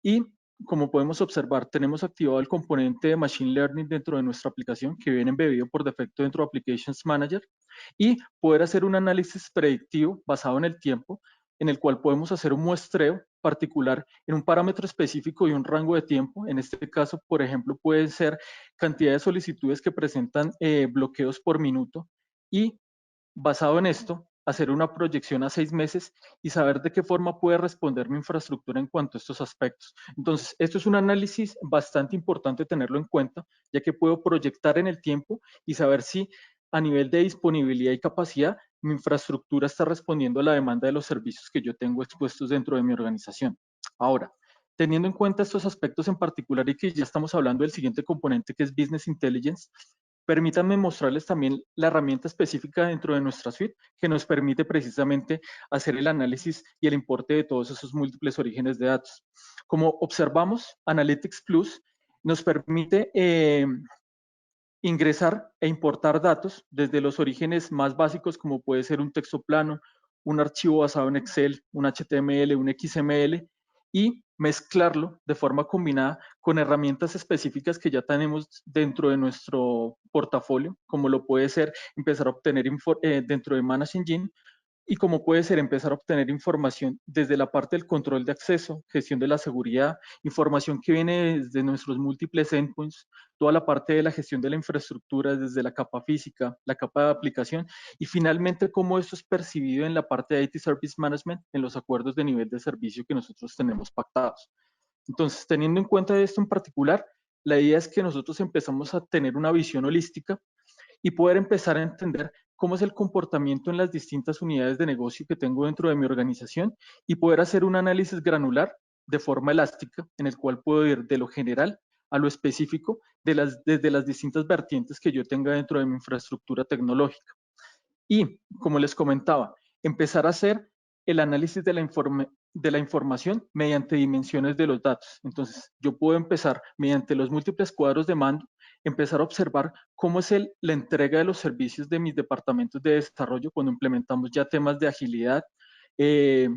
y, como podemos observar, tenemos activado el componente de Machine Learning dentro de nuestra aplicación que viene embebido por defecto dentro de Applications Manager y poder hacer un análisis predictivo basado en el tiempo en el cual podemos hacer un muestreo particular en un parámetro específico y un rango de tiempo. En este caso, por ejemplo, pueden ser cantidad de solicitudes que presentan bloqueos por minuto y basado en esto, hacer una proyección a 6 meses y saber de qué forma puede responder mi infraestructura en cuanto a estos aspectos. Entonces, esto es un análisis bastante importante tenerlo en cuenta, ya que puedo proyectar en el tiempo y saber si a nivel de disponibilidad y capacidad mi infraestructura está respondiendo a la demanda de los servicios que yo tengo expuestos dentro de mi organización. Ahora, teniendo en cuenta estos aspectos en particular y que ya estamos hablando del siguiente componente que es Business Intelligence, permítanme mostrarles también la herramienta específica dentro de nuestra suite que nos permite precisamente hacer el análisis y el importe de todos esos múltiples orígenes de datos. Como observamos, Analytics Plus nos permite ingresar e importar datos desde los orígenes más básicos como puede ser un texto plano, un archivo basado en Excel, un HTML, un XML y mezclarlo de forma combinada con herramientas específicas que ya tenemos dentro de nuestro portafolio, como lo puede ser empezar a obtener dentro de Manage Engine y como puede ser empezar a obtener información desde la parte del control de acceso, gestión de la seguridad, información que viene desde nuestros múltiples endpoints, toda la parte de la gestión de la infraestructura desde la capa física, la capa de aplicación y finalmente cómo esto es percibido en la parte de IT Service Management en los acuerdos de nivel de servicio que nosotros tenemos pactados. Entonces, teniendo en cuenta esto en particular, la idea es que nosotros empezamos a tener una visión holística y poder empezar a entender cómo es el comportamiento en las distintas unidades de negocio que tengo dentro de mi organización y poder hacer un análisis granular de forma elástica en el cual puedo ir de lo general a lo específico desde las distintas vertientes que yo tenga dentro de mi infraestructura tecnológica. Y, como les comentaba, empezar a hacer el análisis de la información mediante dimensiones de los datos. Entonces, yo puedo empezar mediante los múltiples cuadros de mando, empezar a observar cómo es la entrega de los servicios de mis departamentos de desarrollo cuando implementamos ya temas de agilidad, eh,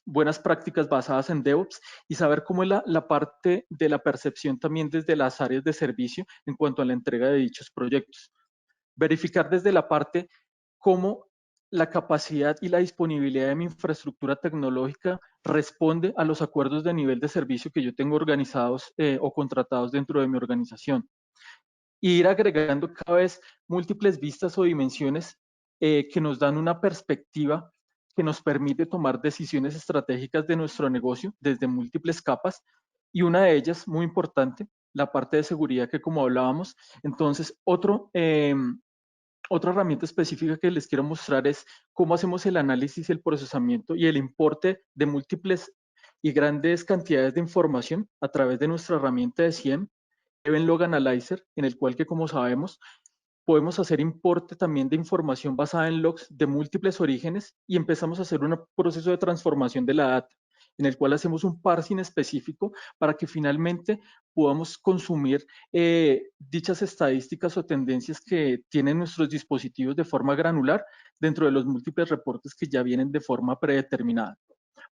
buenas prácticas basadas en DevOps y saber cómo es la parte de la percepción también desde las áreas de servicio en cuanto a la entrega de dichos proyectos. Verificar desde la parte cómo la capacidad y la disponibilidad de mi infraestructura tecnológica responde a los acuerdos de nivel de servicio que yo tengo organizados o contratados dentro de mi organización. Y ir agregando cada vez múltiples vistas o dimensiones que nos dan una perspectiva que nos permite tomar decisiones estratégicas de nuestro negocio desde múltiples capas. Y una de ellas, muy importante, la parte de seguridad que como hablábamos. Entonces, otra herramienta específica que les quiero mostrar es cómo hacemos el análisis, el procesamiento y el importe de múltiples y grandes cantidades de información a través de nuestra herramienta de SIEM, Event Log Analyzer, en el cual que como sabemos podemos hacer importe también de información basada en logs de múltiples orígenes y empezamos a hacer un proceso de transformación de la data, en el cual hacemos un parsing específico para que finalmente podamos consumir dichas estadísticas o tendencias que tienen nuestros dispositivos de forma granular dentro de los múltiples reportes que ya vienen de forma predeterminada.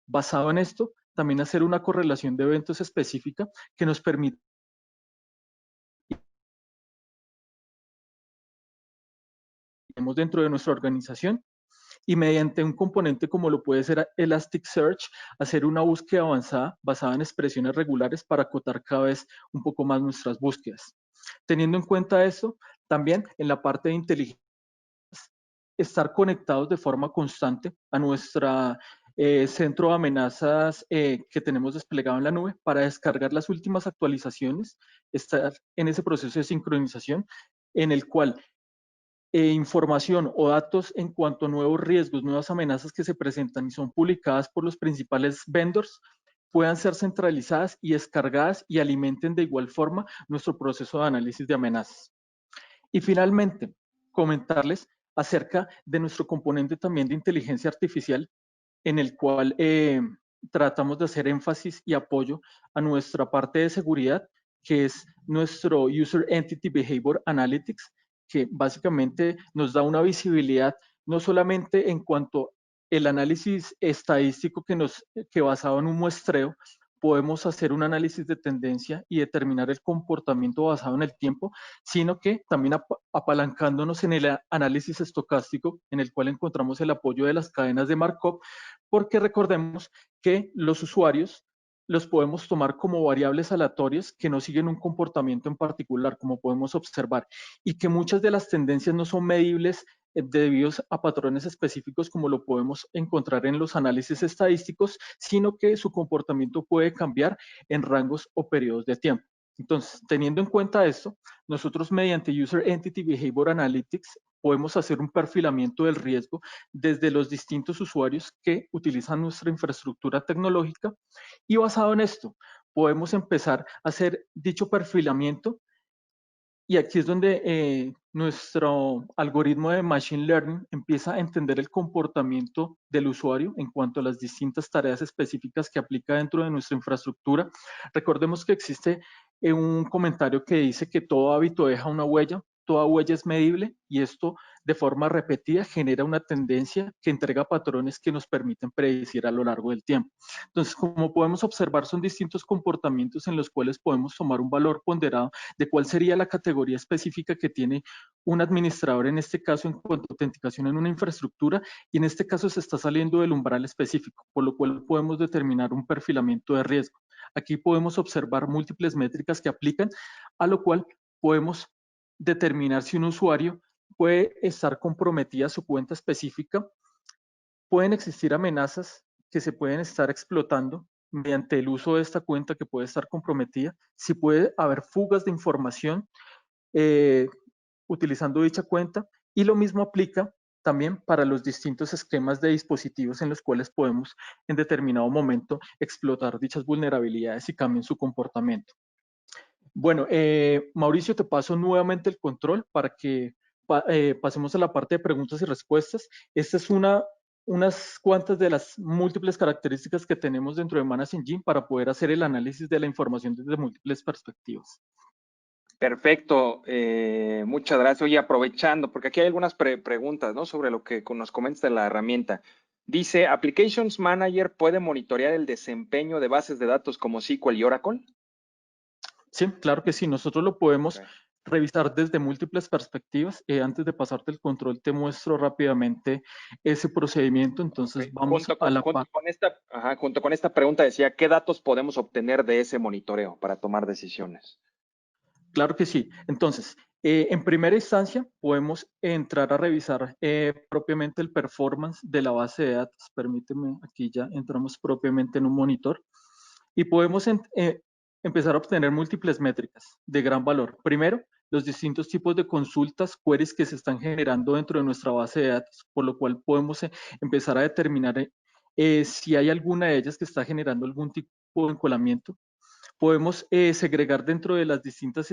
Basado en esto, también hacer una correlación de eventos específica que nos permite dentro de nuestra organización y mediante un componente como lo puede ser Elasticsearch, hacer una búsqueda avanzada basada en expresiones regulares para acotar cada vez un poco más nuestras búsquedas. Teniendo en cuenta eso, también en la parte de inteligencia, estar conectados de forma constante a nuestra centro de amenazas que tenemos desplegado en la nube para descargar las últimas actualizaciones, estar en ese proceso de sincronización en el cual información o datos en cuanto a nuevos riesgos, nuevas amenazas que se presentan y son publicadas por los principales vendors, puedan ser centralizadas y descargadas y alimenten de igual forma nuestro proceso de análisis de amenazas. Y finalmente, comentarles acerca de nuestro componente también de inteligencia artificial, en el cual tratamos de hacer énfasis y apoyo a nuestra parte de seguridad, que es nuestro User Entity Behavior Analytics, que básicamente nos da una visibilidad no solamente en cuanto el análisis estadístico que basado en un muestreo podemos hacer un análisis de tendencia y determinar el comportamiento basado en el tiempo, sino que también apalancándonos en el análisis estocástico, en el cual encontramos el apoyo de las cadenas de Markov, porque recordemos que los usuarios los podemos tomar como variables aleatorias que no siguen un comportamiento en particular, como podemos observar, y que muchas de las tendencias no son medibles debido a patrones específicos como lo podemos encontrar en los análisis estadísticos, sino que su comportamiento puede cambiar en rangos o periodos de tiempo. Entonces, teniendo en cuenta esto, nosotros mediante User Entity Behavior Analytics podemos hacer un perfilamiento del riesgo desde los distintos usuarios que utilizan nuestra infraestructura tecnológica y basado en esto podemos empezar a hacer dicho perfilamiento y aquí es donde nuestro algoritmo de Machine Learning empieza a entender el comportamiento del usuario en cuanto a las distintas tareas específicas que aplica dentro de nuestra infraestructura. Recordemos que existe un comentario que dice que todo hábito deja una huella, toda huella es medible y esto de forma repetida genera una tendencia que entrega patrones que nos permiten predecir a lo largo del tiempo. Entonces, como podemos observar, son distintos comportamientos en los cuales podemos tomar un valor ponderado de cuál sería la categoría específica que tiene un administrador, en este caso en cuanto a autenticación en una infraestructura, y en este caso se está saliendo del umbral específico, por lo cual podemos determinar un perfilamiento de riesgo. Aquí podemos observar múltiples métricas que aplican, a lo cual podemos determinar si un usuario puede estar comprometida su cuenta específica. Pueden existir amenazas que se pueden estar explotando mediante el uso de esta cuenta que puede estar comprometida, si puede haber fugas de información eh, utilizando dicha cuenta, y lo mismo aplica también para los distintos esquemas de dispositivos en los cuales podemos en determinado momento explotar dichas vulnerabilidades y cambien su comportamiento. Bueno, Mauricio, te paso nuevamente el control para que pasemos a la parte de preguntas y respuestas. Esta es unas cuantas de las múltiples características que tenemos dentro de Manage Engine para poder hacer el análisis de la información desde múltiples perspectivas. Perfecto, muchas gracias. Oye, aprovechando, porque aquí hay algunas preguntas, ¿no? Sobre lo que nos comentas de la herramienta. Dice, ¿Applications Manager puede monitorear el desempeño de bases de datos como SQL y Oracle? Sí, claro que sí. Nosotros lo podemos Okay. revisar desde múltiples perspectivas. Antes de pasarte el control, te muestro rápidamente ese procedimiento. Entonces, Okay. vamos a la parte. Junto con esta pregunta decía, ¿qué datos podemos obtener de ese monitoreo para tomar decisiones? Claro que sí. Entonces, en primera instancia, podemos entrar a revisar propiamente el performance de la base de datos. Permíteme, aquí ya entramos propiamente en un monitor y podemos empezar a obtener múltiples métricas de gran valor. Primero, los distintos tipos de consultas, queries que se están generando dentro de nuestra base de datos, por lo cual podemos empezar a determinar si hay alguna de ellas que está generando algún tipo de encolamiento. Podemos segregar dentro de las distintas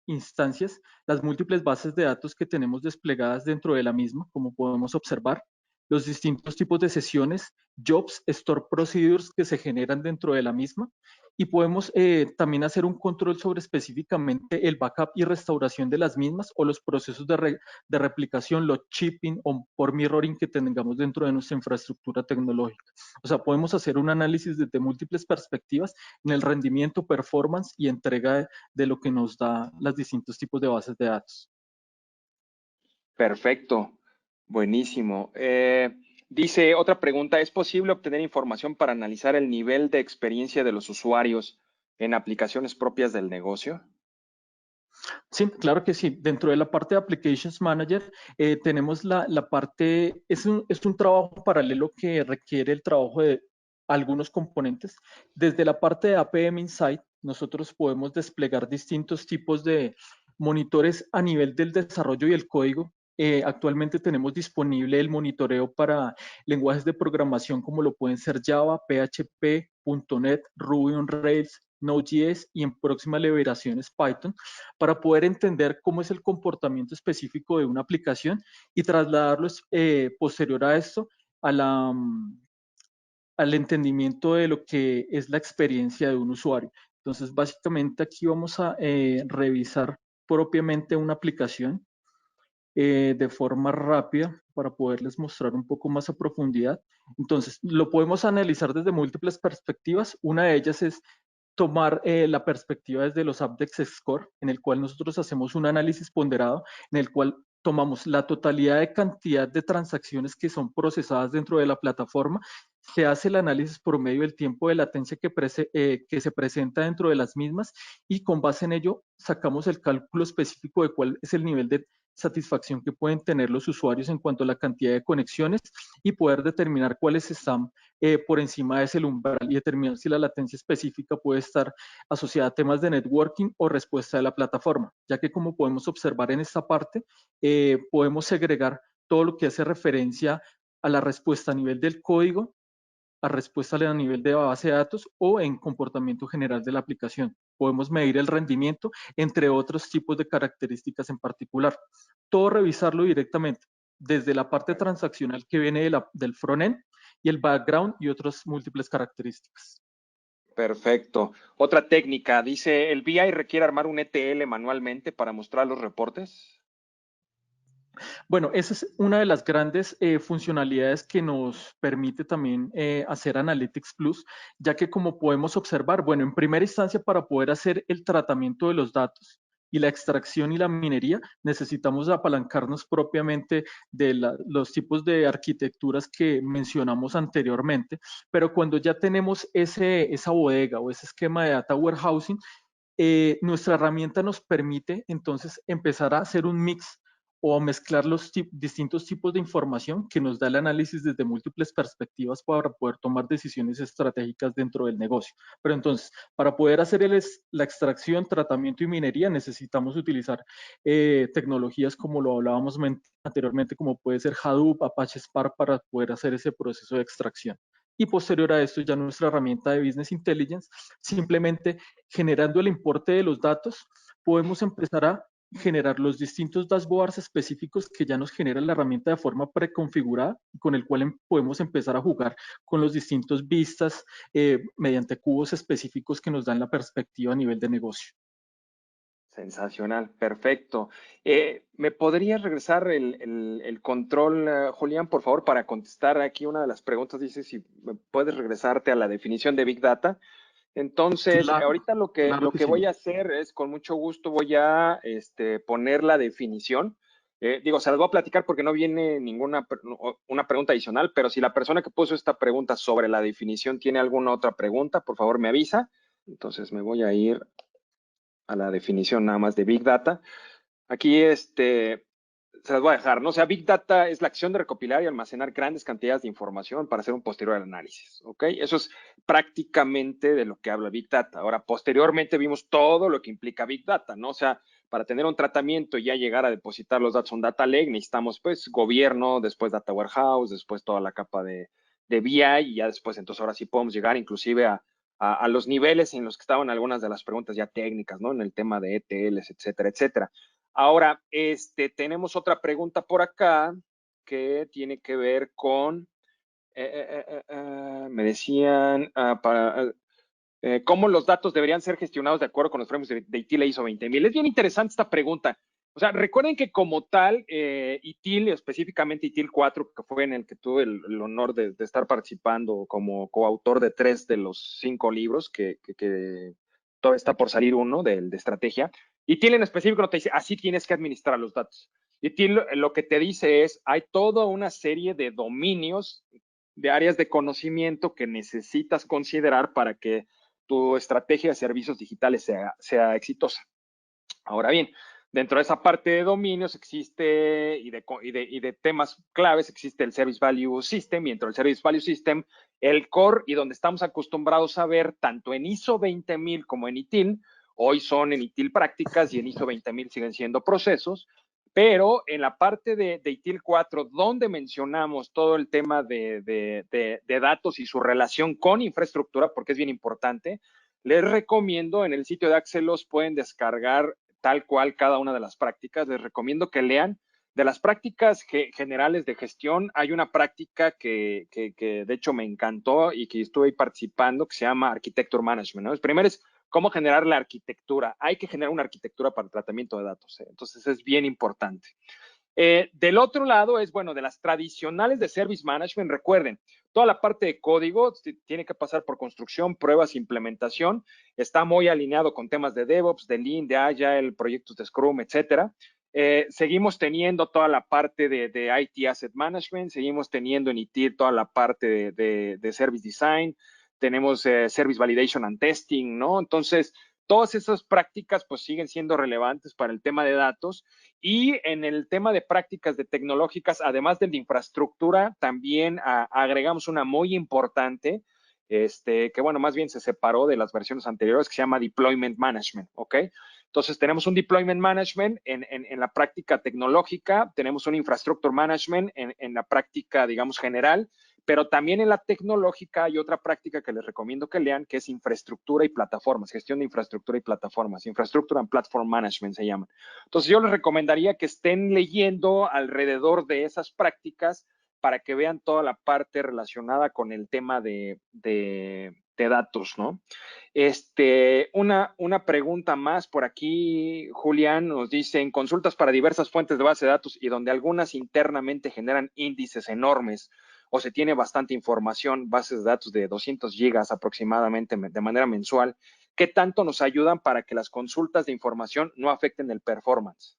instancias las múltiples bases de datos que tenemos desplegadas dentro de la misma, como podemos observar, los distintos tipos de sesiones, jobs, store procedures que se generan dentro de la misma, y podemos también hacer un control sobre específicamente el backup y restauración de las mismas o los procesos de replicación, los chipping o por mirroring que tengamos dentro de nuestra infraestructura tecnológica. O sea, podemos hacer un análisis desde múltiples perspectivas en el rendimiento, performance y entrega de lo que nos da los distintos tipos de bases de datos. Perfecto, buenísimo. Dice otra pregunta, ¿es posible obtener información para analizar el nivel de experiencia de los usuarios en aplicaciones propias del negocio? Sí, claro que sí. Dentro de la parte de Applications Manager tenemos la parte, es un trabajo paralelo que requiere el trabajo de algunos componentes. Desde la parte de APM Insight, nosotros podemos desplegar distintos tipos de monitores a nivel del desarrollo y el código. Actualmente tenemos disponible el monitoreo para lenguajes de programación como lo pueden ser Java, PHP, .NET, Ruby on Rails, Node.js y en próximas liberaciones Python para poder entender cómo es el comportamiento específico de una aplicación y trasladarlo posterior a esto a al entendimiento de lo que es la experiencia de un usuario. Entonces, básicamente aquí vamos a revisar propiamente una aplicación de forma rápida. para poderles mostrar un poco más a profundidad. Entonces, lo podemos analizar desde múltiples perspectivas. Una de ellas es tomar la perspectiva desde los Abdex Score, en el cual nosotros hacemos un análisis ponderado, en el cual tomamos la totalidad de cantidad de transacciones que son procesadas dentro de la plataforma, se hace el análisis por medio del tiempo de latencia que se presenta dentro de las mismas y con base en ello sacamos el cálculo específico de cuál es el nivel de satisfacción que pueden tener los usuarios en cuanto a la cantidad de conexiones y poder determinar cuáles están por encima de ese umbral y determinar si la latencia específica puede estar asociada a temas de networking o respuesta de la plataforma, ya que como podemos observar en esta parte, podemos segregar todo lo que hace referencia a la respuesta a nivel del código, a respuesta a nivel de base de datos o en comportamiento general de la aplicación. Podemos medir el rendimiento, entre otros tipos de características en particular. Todo revisarlo directamente desde la parte transaccional que viene del frontend y el background y otras múltiples características. Perfecto. Otra técnica, dice, ¿el BI requiere armar un ETL manualmente para mostrar los reportes? Bueno, esa es una de las grandes funcionalidades que nos permite también hacer Analytics Plus, ya que como podemos observar, bueno, en primera instancia para poder hacer el tratamiento de los datos y la extracción y la minería, necesitamos apalancarnos propiamente de los tipos de arquitecturas que mencionamos anteriormente, pero cuando ya tenemos esa bodega o ese esquema de data warehousing, nuestra herramienta nos permite entonces empezar a hacer un mix o a mezclar los distintos tipos de información que nos da el análisis desde múltiples perspectivas para poder tomar decisiones estratégicas dentro del negocio. Pero entonces, para poder hacer la extracción, tratamiento y minería, necesitamos utilizar tecnologías como lo hablábamos anteriormente, como puede ser Hadoop, Apache Spark, para poder hacer ese proceso de extracción. Y posterior a esto, ya nuestra herramienta de Business Intelligence, simplemente generando el importe de los datos, podemos empezar a generar los distintos dashboards específicos que ya nos genera la herramienta de forma preconfigurada, con el cual podemos empezar a jugar con los distintos vistas mediante cubos específicos que nos dan la perspectiva a nivel de negocio. Sensacional, perfecto. ¿Me podrías regresar el control, Julián, por favor, para contestar aquí una de las preguntas? Dice si me puedes regresarte a la definición de Big Data. Entonces, Claro, ahorita claro lo que que sí. voy a hacer es, con mucho gusto, voy a poner la definición. Digo, se las voy a platicar porque no viene ninguna una pregunta adicional, pero si la persona que puso esta pregunta sobre la definición tiene alguna otra pregunta, por favor me avisa. Entonces me voy a ir a la definición nada más de Big Data. Aquí se las voy a dejar, ¿no? O sea, Big Data es la acción de recopilar y almacenar grandes cantidades de información para hacer un posterior análisis, ¿ok? Eso es prácticamente de lo que habla Big Data. Ahora, posteriormente vimos todo lo que implica Big Data, ¿no? O sea, para tener un tratamiento y ya llegar a depositar los datos en Data Lake, necesitamos, pues, gobierno, después Data Warehouse, después toda la capa de BI y ya después, entonces, ahora sí podemos llegar inclusive a los niveles en los que estaban algunas de las preguntas ya técnicas, ¿no? En el tema de ETLs, etcétera, etcétera. Ahora, tenemos otra pregunta por acá que tiene que ver con, me decían, cómo los datos deberían ser gestionados de acuerdo con los frameworks de ITIL e ISO 20000. Es bien interesante esta pregunta. O sea, recuerden que como tal, ITIL, específicamente ITIL 4, que fue en el que tuve el honor de estar participando como coautor de 3 de los 5 libros, que todavía está por salir uno de estrategia. ITIL en específico no te dice, así tienes que administrar los datos. ITIL lo que te dice es, hay toda una serie de dominios, de áreas de conocimiento que necesitas considerar para que tu estrategia de servicios digitales sea exitosa. Ahora bien, dentro de esa parte de dominios existe y de temas claves existe el Service Value System, y dentro del Service Value System, el core, y donde estamos acostumbrados a ver tanto en ISO 20000 como en ITIL, hoy son en ITIL prácticas y en ISO 20000 siguen siendo procesos, pero en la parte de ITIL 4, donde mencionamos todo el tema de datos y su relación con infraestructura, porque es bien importante, les recomiendo en el sitio de Axelos pueden descargar tal cual cada una de las prácticas. Les recomiendo que lean. De las prácticas generales de gestión, hay una práctica que de hecho me encantó y que estuve participando, que se llama Architecture Management, ¿no? El primero es cómo generar la arquitectura. Hay que generar una arquitectura para el tratamiento de datos, ¿eh? Entonces es bien importante. Del otro lado es, bueno, de las tradicionales de Service Management, recuerden, toda la parte de código tiene que pasar por construcción, pruebas, implementación, está muy alineado con temas de DevOps, de Lean, de Agile, proyectos de Scrum, etcétera. Seguimos teniendo toda la parte de IT Asset Management, seguimos teniendo en ITIL toda la parte de Service Design, tenemos Service Validation and Testing, ¿no? Entonces, todas esas prácticas pues siguen siendo relevantes para el tema de datos y en el tema de prácticas de tecnológicas, además de infraestructura, también agregamos una muy importante, que bueno, más bien se separó de las versiones anteriores, que se llama Deployment Management, ¿ok? Entonces tenemos un Deployment Management en la práctica tecnológica, tenemos un Infrastructure Management en la práctica, digamos, general, pero también en la tecnológica hay otra práctica que les recomiendo que lean, que es infraestructura y plataformas, gestión de infraestructura y plataformas, Infrastructure and Platform Management se llaman. Entonces yo les recomendaría que estén leyendo alrededor de esas prácticas para que vean toda la parte relacionada con el tema de datos, ¿no? Una pregunta más por aquí, Julián, nos dice, en consultas para diversas fuentes de base de datos y donde algunas internamente generan índices enormes o se tiene bastante información, bases de datos de 200 gigas aproximadamente de manera mensual, ¿qué tanto nos ayudan para que las consultas de información no afecten el performance?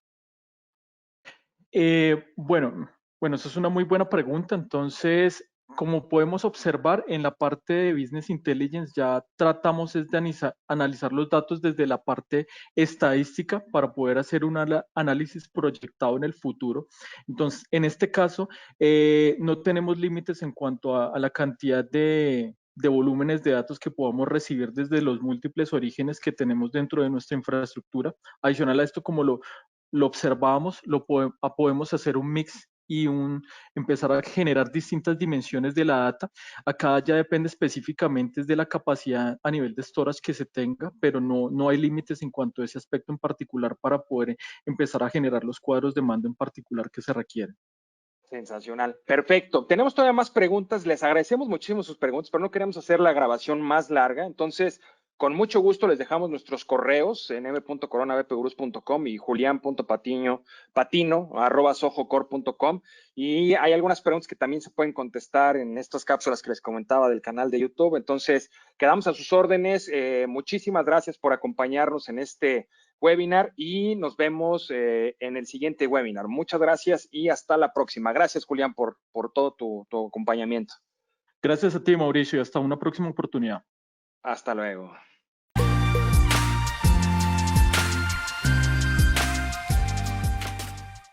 Bueno, eso es una muy buena pregunta. Entonces, como podemos observar en la parte de Business Intelligence, ya tratamos es de analizar los datos desde la parte estadística para poder hacer un análisis proyectado en el futuro. Entonces, en este caso, no tenemos límites en cuanto a la cantidad de volúmenes de datos que podamos recibir desde los múltiples orígenes que tenemos dentro de nuestra infraestructura. Adicional a esto, como lo observamos, podemos hacer un mix y empezar a generar distintas dimensiones de la data. Acá ya depende específicamente de la capacidad a nivel de storage que se tenga, pero no hay límites en cuanto a ese aspecto en particular para poder empezar a generar los cuadros de mando en particular que se requieren. Sensacional. Perfecto. Tenemos todavía más preguntas. Les agradecemos muchísimo sus preguntas, pero no queremos hacer la grabación más larga. Entonces, con mucho gusto les dejamos nuestros correos en m.coronabpgurus.com y julian.patino@sojocore.com. Y hay algunas preguntas que también se pueden contestar en estas cápsulas que les comentaba del canal de YouTube. Entonces, quedamos a sus órdenes. Muchísimas gracias por acompañarnos en este webinar y nos vemos en el siguiente webinar. Muchas gracias y hasta la próxima. Gracias, Julián, por todo tu acompañamiento. Gracias a ti, Mauricio, y hasta una próxima oportunidad. Hasta luego.